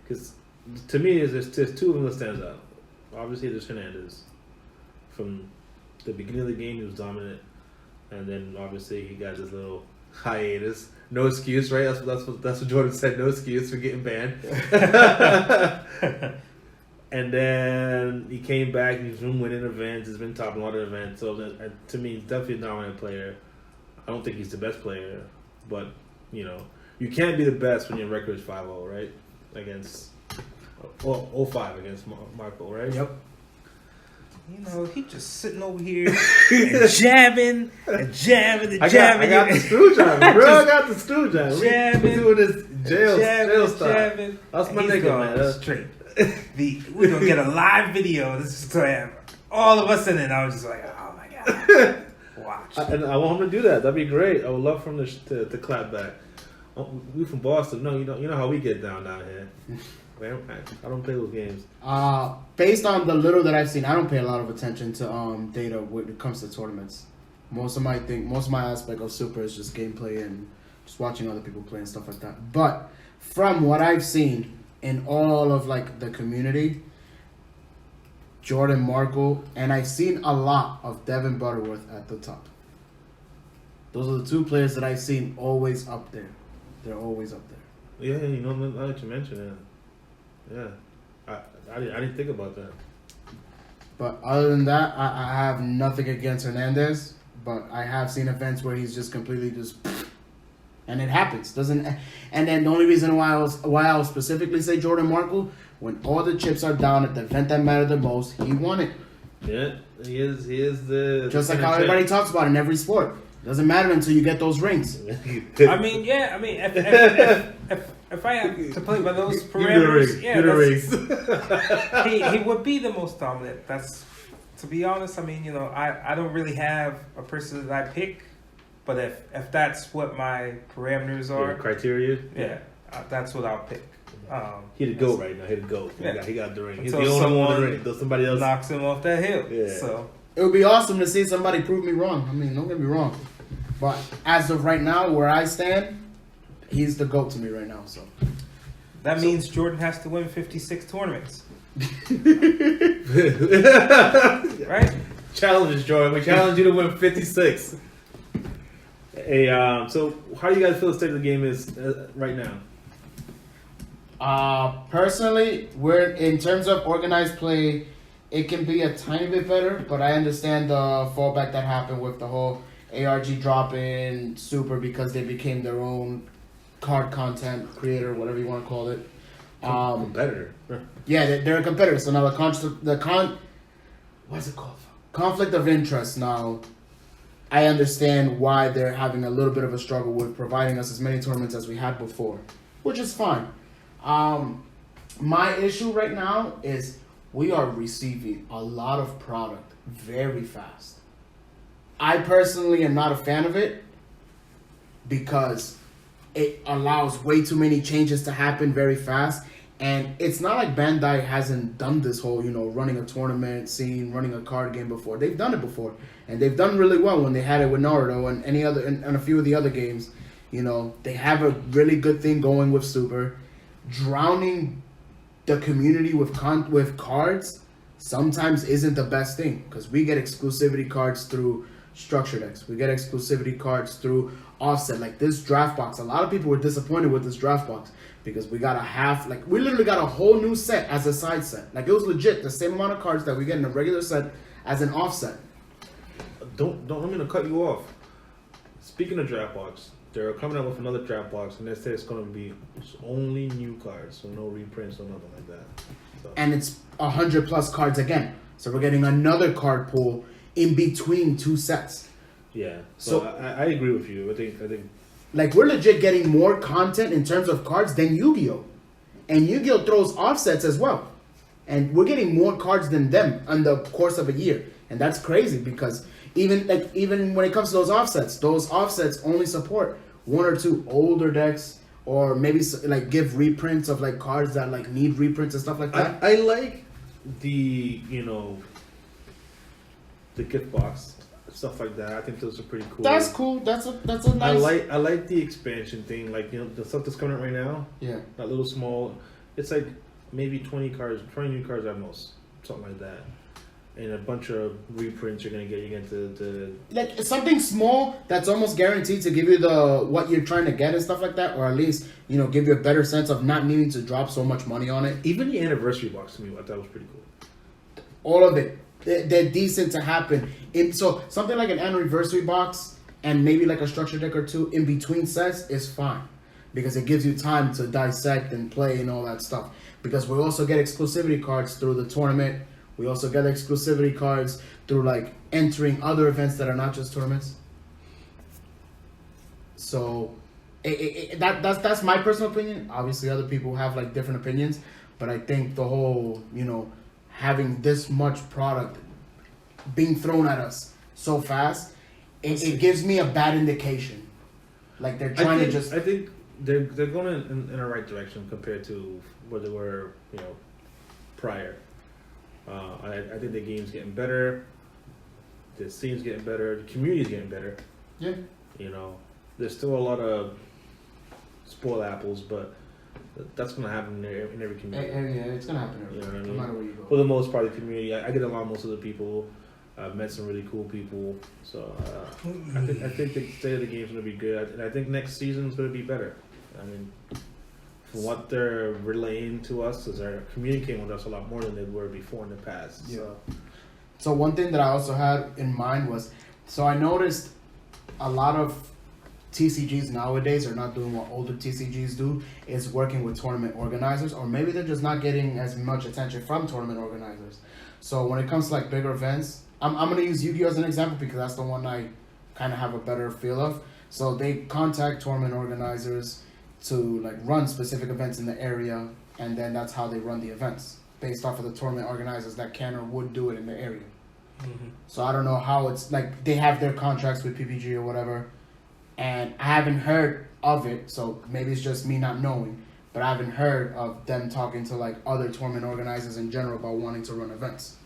Because to me, there's two of them that stands out. Obviously, there's Hernandez. From the beginning of the game, he was dominant. and then obviously he got his little hiatus. No excuse, right? That's what Jordan said. No excuse for getting banned. And then he came back. He's been winning events. He's been topping a lot of events. So to me, he's definitely a dominant player. I don't think he's the best player, but you can't be the best when your record is 5-0, right? Against 0-5 against Marco, right? Yep. He just sitting over here and jabbing and jabbing and jabbing. I got the screwdriver, bro. I got the screwdriver. Jabbing, we doing this jail stuff. Jabbing. That's my He's nigga, going man. Straight. We're gonna get a live video. This is gonna have all of us in it. I was just like, oh my god, watch. And I want him to do that. That'd be great. I would love for him to clap back. We from Boston. No, you know how we get down here. Man, I don't play those games. Based on the little that I've seen, I don't pay a lot of attention to data when it comes to tournaments. Most of my aspect of Super is just gameplay and just watching other people play and stuff like that. But from what I've seen in all of the community, Jordan Markle, and I've seen a lot of Devin Butterworth at the top. Those are the two players that I've seen always up there. They're always up there. Yeah, now that you mention it. Yeah, I didn't think about that. But other than that, I have nothing against Hernandez. But I have seen events where he's just completely and it happens. And then the only reason why I will specifically say Jordan Markle, when all the chips are down at the event that mattered the most, he won it. Yeah, he is the just like how everybody talks about in every sport. Doesn't matter until you get those rings. I mean, if I have to play by those parameters, he would be the most dominant. That's, to be honest. I mean, I don't really have a person that I pick, but if that's what my parameters are, criteria, that's what I'll pick. He the GOAT right now. He the GOAT. Yeah. He got the ring. He's the only one with the ring. Though somebody else knocks him off that hill. Yeah. So it would be awesome to see somebody prove me wrong. I mean, don't get me wrong, but as of right now, where I stand, he's the GOAT to me right now. So that means Jordan has to win 56 tournaments. Right? Challenge, Jordan. We challenge you to win 56. Hey, so how do you guys feel the state of the game is right now? Personally, we're in terms of organized play, it can be a tiny bit better, but I understand the fallback that happened with the whole ARG drop-in Super because they became their own card content creator, whatever you want to call it. Competitor. Yeah, they're a competitor. So now what's it called? Conflict of interest. Now, I understand why they're having a little bit of a struggle with providing us as many tournaments as we had before, which is fine. My issue right now is we are receiving a lot of product very fast. I personally am not a fan of it because it allows way too many changes to happen very fast. And it's not like Bandai hasn't done this whole, running a tournament scene, running a card game before. They've done it before. And they've done really well when they had it with Naruto and a few of the other games. They have a really good thing going with Super. Drowning the community with cards sometimes isn't the best thing because we get exclusivity cards through Structure Decks. We get exclusivity cards through Offset. Like this draft box, a lot of people were disappointed with this draft box because we got we literally got a whole new set as a side set. Like it was legit the same amount of cards that we get in a regular set as an Offset. Don't let me cut you off. Speaking of draft box, they're coming up with another draft box, and they say it's going to be only new cards, so no reprints or nothing like that. So. And it's 100+ cards again, so we're getting another card pool in between two sets. Yeah, so I agree with you. I think like we're legit getting more content in terms of cards than Yu-Gi-Oh, and Yu-Gi-Oh throws offsets as well, and we're getting more cards than them in the course of a year, and that's crazy because even when it comes to those offsets only support one or two older decks, or maybe give reprints of cards that need reprints and stuff like that. I like the the gift box stuff like that. I think those are pretty cool. That's cool. That's a nice. I like the expansion thing. The stuff that's coming out right now. Yeah. That little small. It's maybe 20 new cards at most, something like that. and a bunch of reprints you're gonna get. You get the Like something small that's almost guaranteed to give you the what you're trying to get and stuff like that, or at least give you a better sense of not needing to drop so much money on it. even the anniversary box to me, I thought was pretty cool. All of it, they're decent to happen. So something like an anniversary box and maybe like a structure deck or two in between sets is fine, because it gives you time to dissect and play and all that stuff. Because we also get exclusivity cards through the tournament. We also get exclusivity cards through like entering other events that are not just tournaments. So that's my personal opinion. Obviously, other people have like different opinions, but I think the whole having this much product being thrown at us so fast, it gives me a bad indication. Like they're trying to just. I think they're going in a right direction compared to where they were prior. I think the game's getting better. The scene's getting better. The community's getting better. Yeah. There's still a lot of spoiled apples, but that's gonna happen in every community. Yeah, it's gonna happen everywhere. You know what I No mean? matter where you go. For the most part, the community, I get along with most of the people. I've met some really cool people, so I think the state of the game's gonna be good, and I think next season's gonna be better. I mean, from what they're relaying to us, is they're communicating with us a lot more than they were before in the past. Yeah. So. So one thing that I also had in mind was, so I noticed a lot of TCGs nowadays are not doing what older TCGs do, is working with tournament organizers, or maybe they're just not getting as much attention from tournament organizers. So when it comes to like bigger events, I'm going to use Yu-Gi-Oh as an example because that's the one I kind of have a better feel of. So they contact tournament organizers to like run specific events in the area, and then that's how they run the events based off of the tournament organizers that can or would do it in the area. Mm-hmm. So I don't know how it's like they have their contracts with PPG or whatever, and I haven't heard of it. So maybe it's just me not knowing, but I haven't heard of them talking to like other tournament organizers in general about wanting to run events.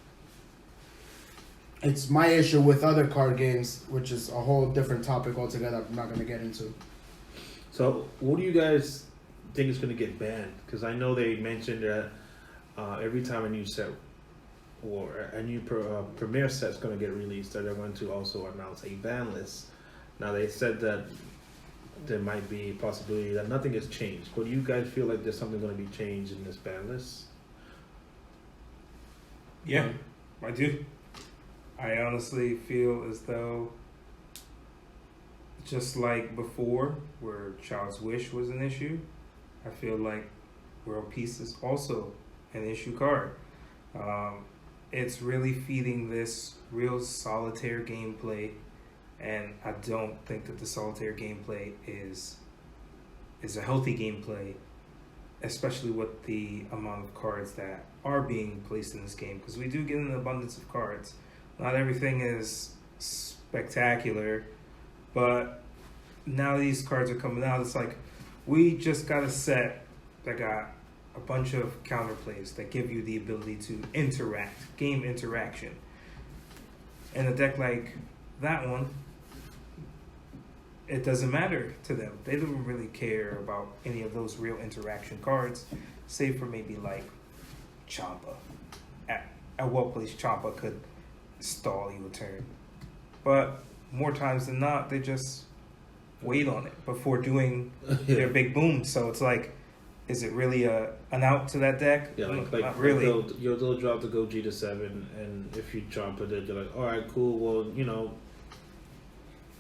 It's my issue with other card games, which is a whole different topic altogether. I'm not going to get into. So, what do you guys think is going to get banned? Because I know they mentioned that every time a new set or a new premiere set is going to get released, that they're going to also announce a ban list. Now, they said that there might be a possibility that nothing has changed. But do you guys feel like there's something going to be changed in this ban list? Yeah, I do. I honestly feel as though, just like before, where Child's Wish was an issue, I feel like World Peace is also an issue card. It's really feeding this real solitaire gameplay, and I don't think that the solitaire gameplay is a healthy gameplay, especially with the amount of cards that are being placed in this game, because we do get an abundance of cards. Not everything is spectacular, but now these cards are coming out. It's like we just got a set that got a bunch of counterplays that give you the ability to interact, game interaction. And a deck like that one, it doesn't matter to them. They don't really care about any of those real interaction cards, save for maybe like Champa. At what place Champa could stall you a turn. But more times than not, they just wait on it before doing their big boom. So it's like, is it really an out to that deck? Yeah, like not really. They'll drop the Goji to 7, and if you jump it, you're like, all right, cool. Well,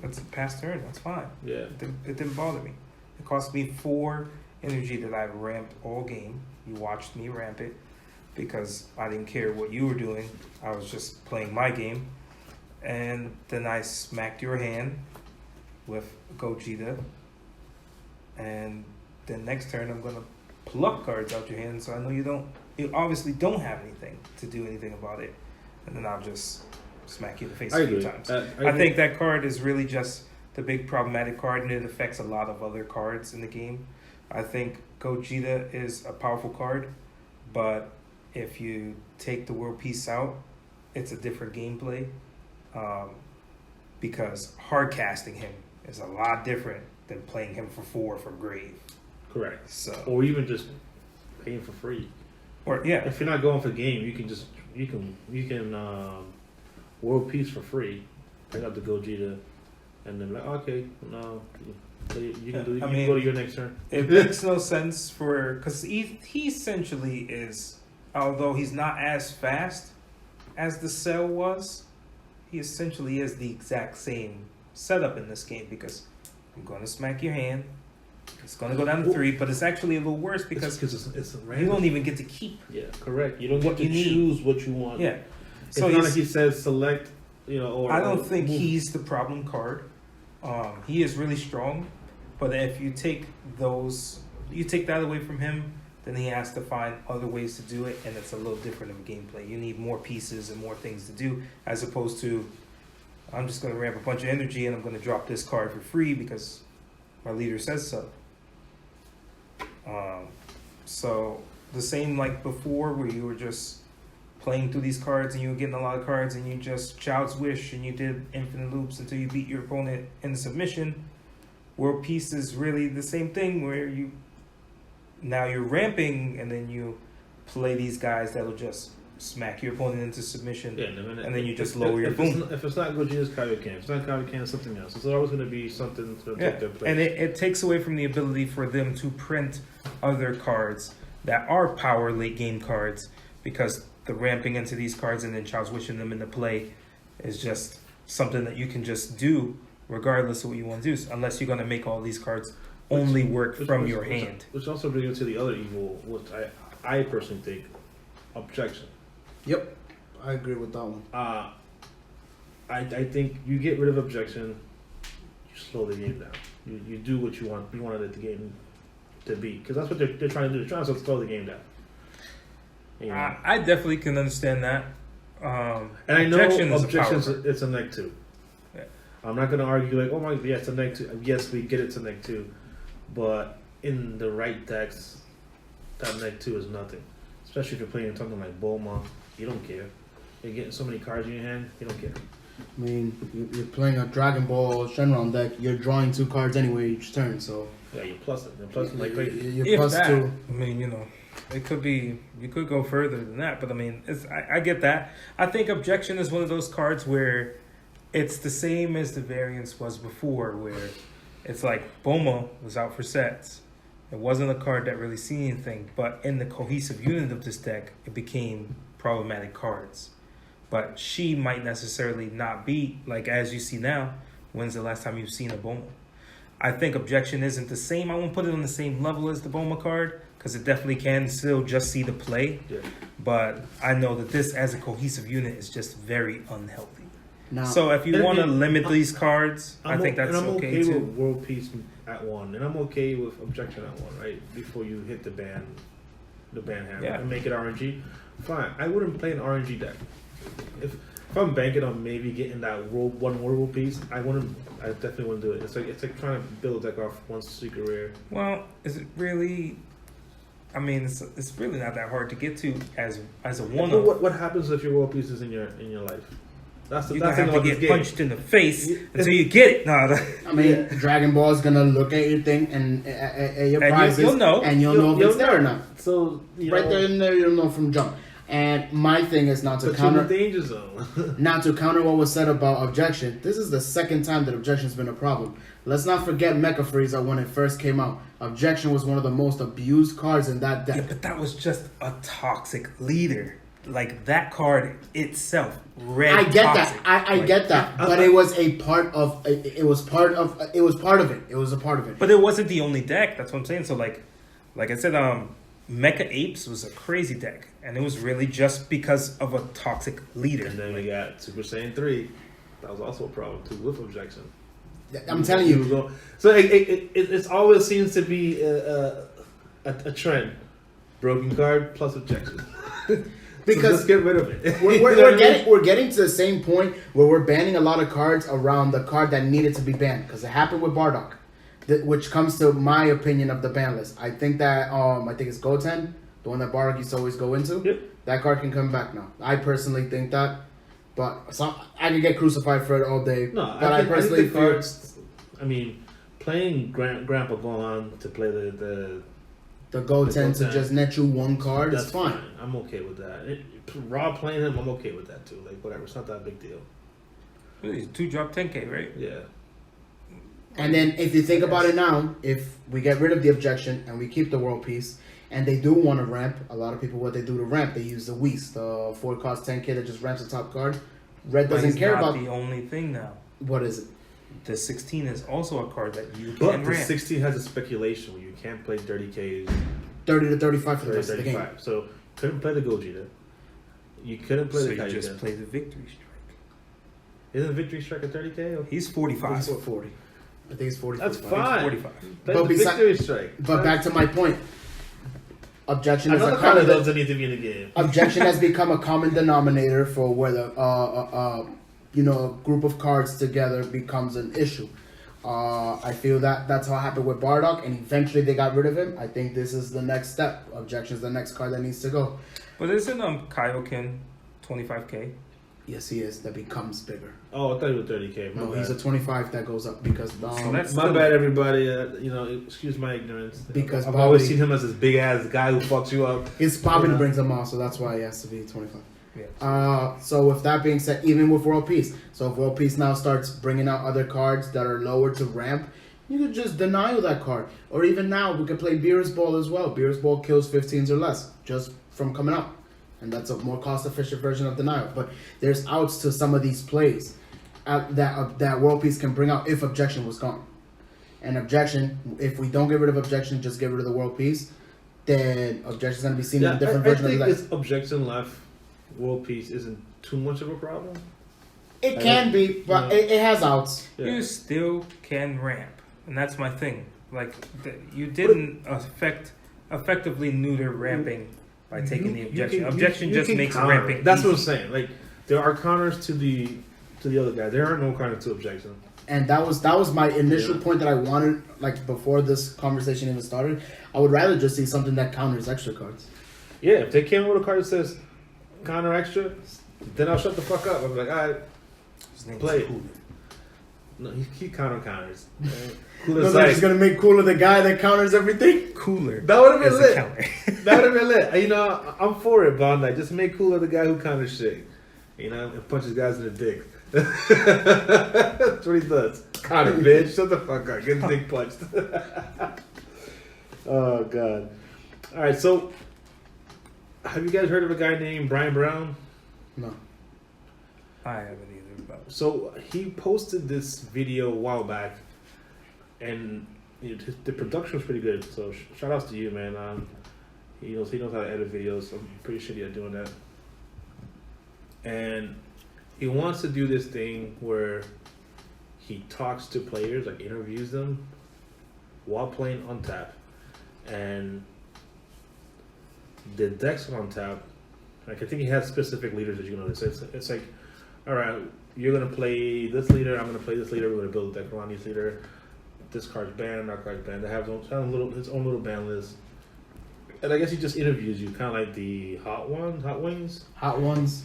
It's a past turn. That's fine. yeah. It didn't bother me. It cost me 4 energy that I ramped all game. You watched me ramp it because I didn't care what you were doing. I was just playing my game. And then I smacked your hand with Gogeta. And then next turn I'm gonna pluck cards out your hand, so I know you obviously don't have anything to do anything about it. And then I'll just smack you in the face a few times. I think that card is really just the big problematic card, and it affects a lot of other cards in the game. I think Gogeta is a powerful card, but if you take the World Peace out, it's a different gameplay, because hard casting him is a lot different than playing him for 4 from grave. Correct. So, Or even just paying for free. Or yeah, If you're not going for game, you can world peace for free. Pick up the Gogeta, and then like okay, no, you can do. You can go to your next turn. it makes no sense because he essentially is, although he's not as fast as the Cell was, he essentially is the exact same setup in this game because I'm going to smack your hand. It's going to go down to 3, but it's actually a little worse because it's you don't even get to keep. Yeah, correct. You don't get to you choose what you want. Yeah. So it's not like he says select, or I don't think he's the problem card. He is really strong, but if you take that away from him, then he has to find other ways to do it, and it's a little different of a gameplay. You need more pieces and more things to do, as opposed to I'm just going to ramp a bunch of energy and I'm going to drop this card for free because my leader says so. So the same like before, where you were just playing through these cards and you were getting a lot of cards and you just Child's Wish and you did infinite loops until you beat your opponent in submission. World Peace is really the same thing, where you're ramping and then you play these guys that'll just smack your opponent into submission, and then you just lower your boom. If it's not Gogeta's Kaioken, if it's not Kaioken, it's something else. It's always going to be something to take their place. And it takes away from the ability for them to print other cards that are power late game cards, because the ramping into these cards and then Child's Wishing them into play is just something that you can just do regardless of what you want to do, unless you're going to make all these cards only work from your hand. Which also brings you to the other evil, which I personally think, objection. Yep, I agree with that one. I think you get rid of objection, you slow the game down. You do what you want. You wanted the game to be, because that's what they're trying to do. They're trying to slow the game down. I definitely can understand that. And I know objections. It's a neg 2. Yeah. I'm not going to argue like, oh my, yeah, it's a neg 2. Yes, we get it's a neg 2, but in the right decks, that neg 2 is nothing. Especially if you're playing something like Bulma, you don't care. You're getting so many cards in your hand, you don't care. I mean, you're playing a Dragon Ball Shenron deck, you're drawing 2 cards anyway each turn, so... Yeah, you plus it. You're plus it like crazy. You're plus that, 2. I mean, it could be, you could go further than that, but I mean, I get that. I think objection is one of those cards where it's the same as the variance was before, where it's like Bulma was out for sets. It wasn't a card that really seen anything, but in the cohesive unit of this deck, it became problematic cards. But she might necessarily not be, like as you see now, when's the last time you've seen a Bulma? I think objection isn't the same. I won't put it on the same level as the Bulma card, because it definitely can still just see the play. Yeah. But I know that this, as a cohesive unit, is just very unhealthy. Now, so if you want to limit these cards, I think that's okay too. With World Peace at 1, and I'm okay with objection at 1, right? Before you hit the ban hammer and make it RNG, fine. I wouldn't play an RNG deck. If I'm banking on maybe getting that one World Peace, I definitely wouldn't do it. It's like trying to build a deck off one secret rare. Well, is it really? I mean, it's really not that hard to get to as a one. What happens if your World Peace is in your life? You're gonna have to get punched in the face until you get it. No, I mean, Dragon Ball is gonna look at your thing and your prizes, you'll know, and you'll know if it's there or not. So right there and there, you'll know from jump. And my thing is not to counter the danger zone. Not to counter what was said about objection. This is the second time that objection's been a problem. Let's not forget Mecha Frieza when it first came out. Objection was one of the most abused cards in that deck. Yeah, but that was just a toxic leader. Like that card itself, I get toxic. that. I get that. But it was a part of. It was part of it. It was part of it. It was a part of it. But it wasn't the only deck. That's what I'm saying. So like I said, Mecha Apes was a crazy deck, and it was really just because of a toxic leader. And then we got Super Saiyan 3. That was also a problem too with objection. I'm telling you. So it always seems to be a trend. Broken card plus objection. Because so let's get rid of it. We're getting to the same point where we're banning a lot of cards around the card that needed to be banned, because it happened with Bardock, which comes to my opinion of the ban list. I think that I think it's Goten, the one that Bardock used to always go into. Yep. That card can come back now. I personally think that, but I can get crucified for it all day. No, but I personally think the cards. I mean, playing Grandpa Gohan to play the the goten to goten. just net you one card, That's it's fine. I'm okay with that. Raw playing him, I'm okay with that too. Like whatever, it's not that big deal. Really, 2-drop 10K, right? Yeah. And then if you think about it now, if we get rid of the objection and we keep the world peace, and they do want to ramp, a lot of people, what they do to ramp, they use the Whis, the 4 cost 10K that just ramps the top card. Red But doesn't it's care not about the only thing now. what is it. The 16 is also a card that you But can the ramp. 16 has a speculation where you can't play 30Ks, 30 to 35 for the 30, rest of the game. 35. So couldn't play the Gogeta. You couldn't play So the you Kaija. just play the Victory Strike. Isn't Victory Strike a 30K? Or? He's 45. 40. I think it's 40. That's 45. fine. 45. Play But the besi- Victory Strike. But back to my point. Objection is Another a card that common doesn't need to be in the game. objection has become a common denominator for where the a group of cards together becomes an issue. I feel that that's how it happened with Bardock, and eventually they got rid of him. I think this is the next step. Objection is the next card that needs to go. But isn't Kaioken 25K? Yes, he is. That becomes bigger. Oh, I thought he was 30K. My No, bad. he's a 25 that goes up because So that's My still- bad, everybody. Excuse my ignorance. Because I've always Bobby- seen him as this big ass guy who fucks you up. his popping Yeah. brings him off, so that's why he has to be 25. Yeah. So with that being said, even with World Peace, so if World Peace now starts bringing out other cards that are lower to ramp, you could just deny that card. Or even now, we could play Beerus Ball as well. Beerus Ball kills 15s or less just from coming out. And that's a more cost-efficient version of denial. But there's outs to some of these plays that World Peace can bring out if objection was gone. And objection, if we don't get rid of objection, just get rid of the World Peace, then objection's going to be seen in a different version of the I deck. think this objection left world peace isn't too much of a problem. It can be, but Yeah. it has outs. Yeah. You still can ramp. And that's my thing. Like, you didn't effectively neuter ramping by taking the objection. Objection just can makes counter ramping it. That's easy. what I'm saying. Like there are counters to the other guy. There are no counters to objection. And that was my initial Yeah. point that I wanted, like before this conversation even started. I would rather just see something that counters extra cards. Yeah, if they came with a card that says counter extra, then I'll shut the fuck up. I'll be like, all right, His name play is it. Cooler. No, he counters. Because Cooler's I'm like, just gonna make Cooler the guy that counters everything. Cooler. that would have been is lit. a counter. That would have been lit. You know, I'm for it, Bondi. Just make Cooler the guy who counters shit. You know, and punches guys in the dick. That's what he does. Counter, bitch. Shut the fuck up. Get his dick punched. Oh, God. All right, so have you guys heard of a guy named Brian Brown? No. I haven't either. But So he posted this video a while back, and the production was pretty good. So shout outs to you, man. He knows how to edit videos. I'm pretty shitty at doing that. And he wants to do this thing where he talks to players, like interviews them, while playing on tap, and the decks on tap. Like I think he has specific leaders that you know. It's like, all right, you're gonna play this leader. I'm gonna play this leader. We're gonna build a deck around each leader. This card's banned. That card's banned. They have his own little ban list. And I guess he just interviews you, kind of like the Hot Wings. Hot ones.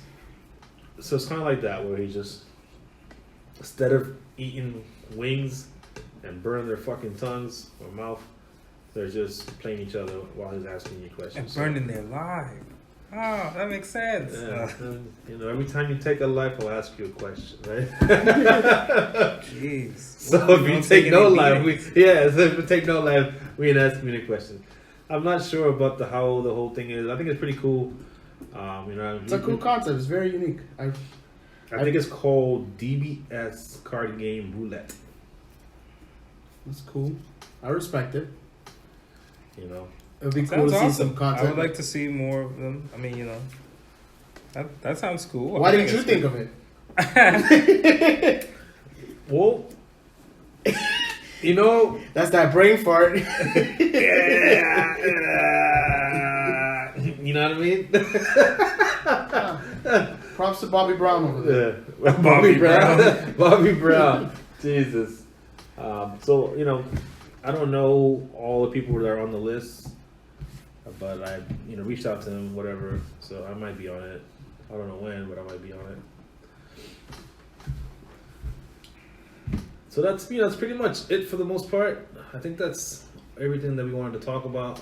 So it's kind of like that, where he just, instead of eating wings and burning their fucking tongues or mouth, they're just playing each other while he's asking you and questions. burning their life. Oh, that makes sense. Yeah, and, every time you take a life, I'll ask you a question, right? Jeez. So We if you don't take no any life, beatings. so if you take no life, we ain't asking me any questions. I'm not sure about how the whole thing is. I think it's pretty cool. It's a cool concept. It's very unique. I think it's called DBS Card Game Roulette. It's cool. I respect it. You know, It would be Sounds cool to see awesome. some content. I would like to see more of them. I mean, that sounds cool. Why I didn't you think of it? well, That's that brain fart. you know what I mean? Props to Bobby Brown over there. Yeah. Bobby Brown. Bobby Brown. Jesus. So, I don't know all the people that are on the list, but I, reached out to them, whatever. So I might be on it. I don't know when, but I might be on it. So that's pretty much it for the most part. I think that's everything that we wanted to talk about.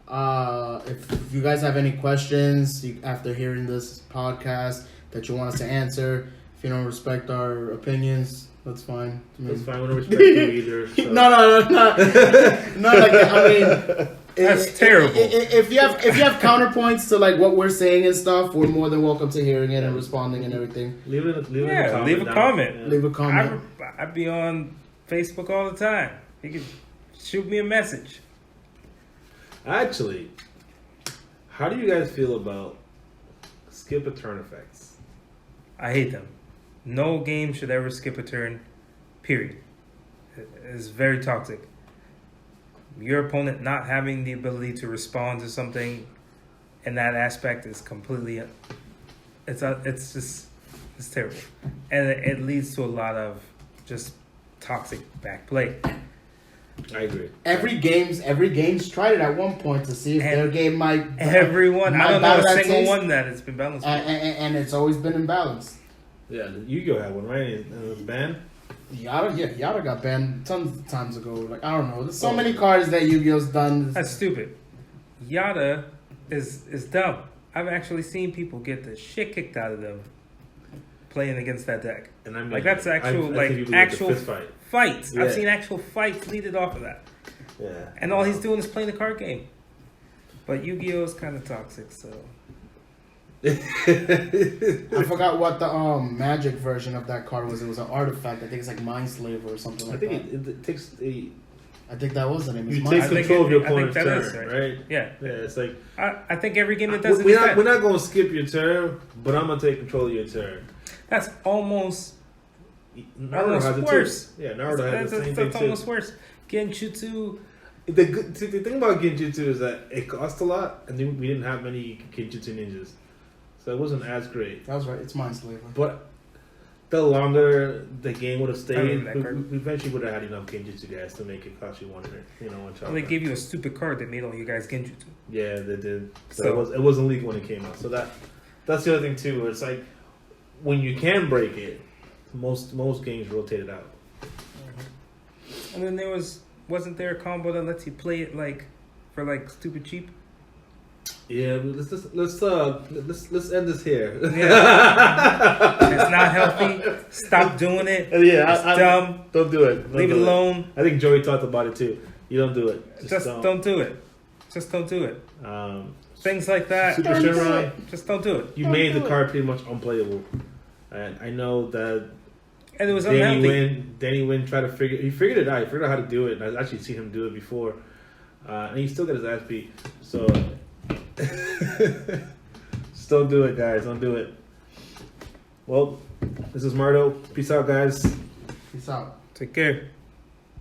If you guys have any questions after hearing this podcast that you want us to answer, if you don't respect our opinions, that's fine. That's fine. We don't respect you either. So. No, not like that. I mean, That's terrible. If you have counterpoints to like what we're saying and stuff, we're more than welcome to hearing it and responding and everything. Leave a comment. Leave a comment. Yeah. Leave a comment. I'd be on Facebook all the time. You can shoot me a message. Actually, how do you guys feel about skip a turn effects? I hate them. No game should ever skip a turn, period. It's very toxic. Your opponent not having the ability to respond to something in that aspect is completely, it's terrible. And it leads to a lot of just toxic back play. I agree. Every game's tried it at one point to see if their game might. Everyone, I don't know a single one that it's been balanced. And it's always been imbalanced. Yeah, Yu-Gi-Oh had one, right? And it was banned. Yada got banned tons of times ago. Like, I don't know. There's so many cards that Yu-Gi-Oh's done. That's stupid. Yada is dumb. I've actually seen people get the shit kicked out of them playing against that deck. And I mean, like that's actual fights. Yeah. I've seen actual fights leaded off of that. Yeah. And all he's doing is playing the card game. But Yu-Gi-Oh is kind of toxic, so. I forgot what the magic version of that card was. It was an artifact. I think it's like Mind Slaver or something like that. I think it takes a. I think that was the name. You take control of your opponent's turn, is, right? Yeah. Yeah, it's like I think every game that does we're not going to skip your turn, but I'm going to take control of your turn. That's almost worse. Yeah, Naruto has the same thing That's almost worse. Genjutsu. The thing about Genjutsu is that it cost a lot, and then we didn't have many Genjutsu ninjas, so it wasn't as great. That was right. It's Mind Slaver. But the longer the game would have stayed, we eventually would have had enough Genjutsu guys to make it cost you one child. Well, they gave you a stupid card that made all you guys Genjutsu. Yeah, they did. So it wasn't legal when it came out. So that's the other thing too. Where it's like when you can break it, most games rotate it out. And then wasn't there a combo that lets you play it like for like stupid cheap? Yeah, let's end this here. Yeah. It's not healthy. Stop doing it. Yeah, it's dumb. Don't do it. Leave it alone. I think Joey talked about it too. You don't do it. Just don't do it. Just don't do it. Things like that. Super Shenron. Just don't do it. You made the card pretty much unplayable, and I know that. And it was unhealthy. Danny Wynn tried to figured it out. He figured out how to do it, and I've actually seen him do it before, and he still got his ass beat. So. Just don't do it, guys. Don't do it. Well, this is Mardo. Peace out, guys. Peace out. Take care.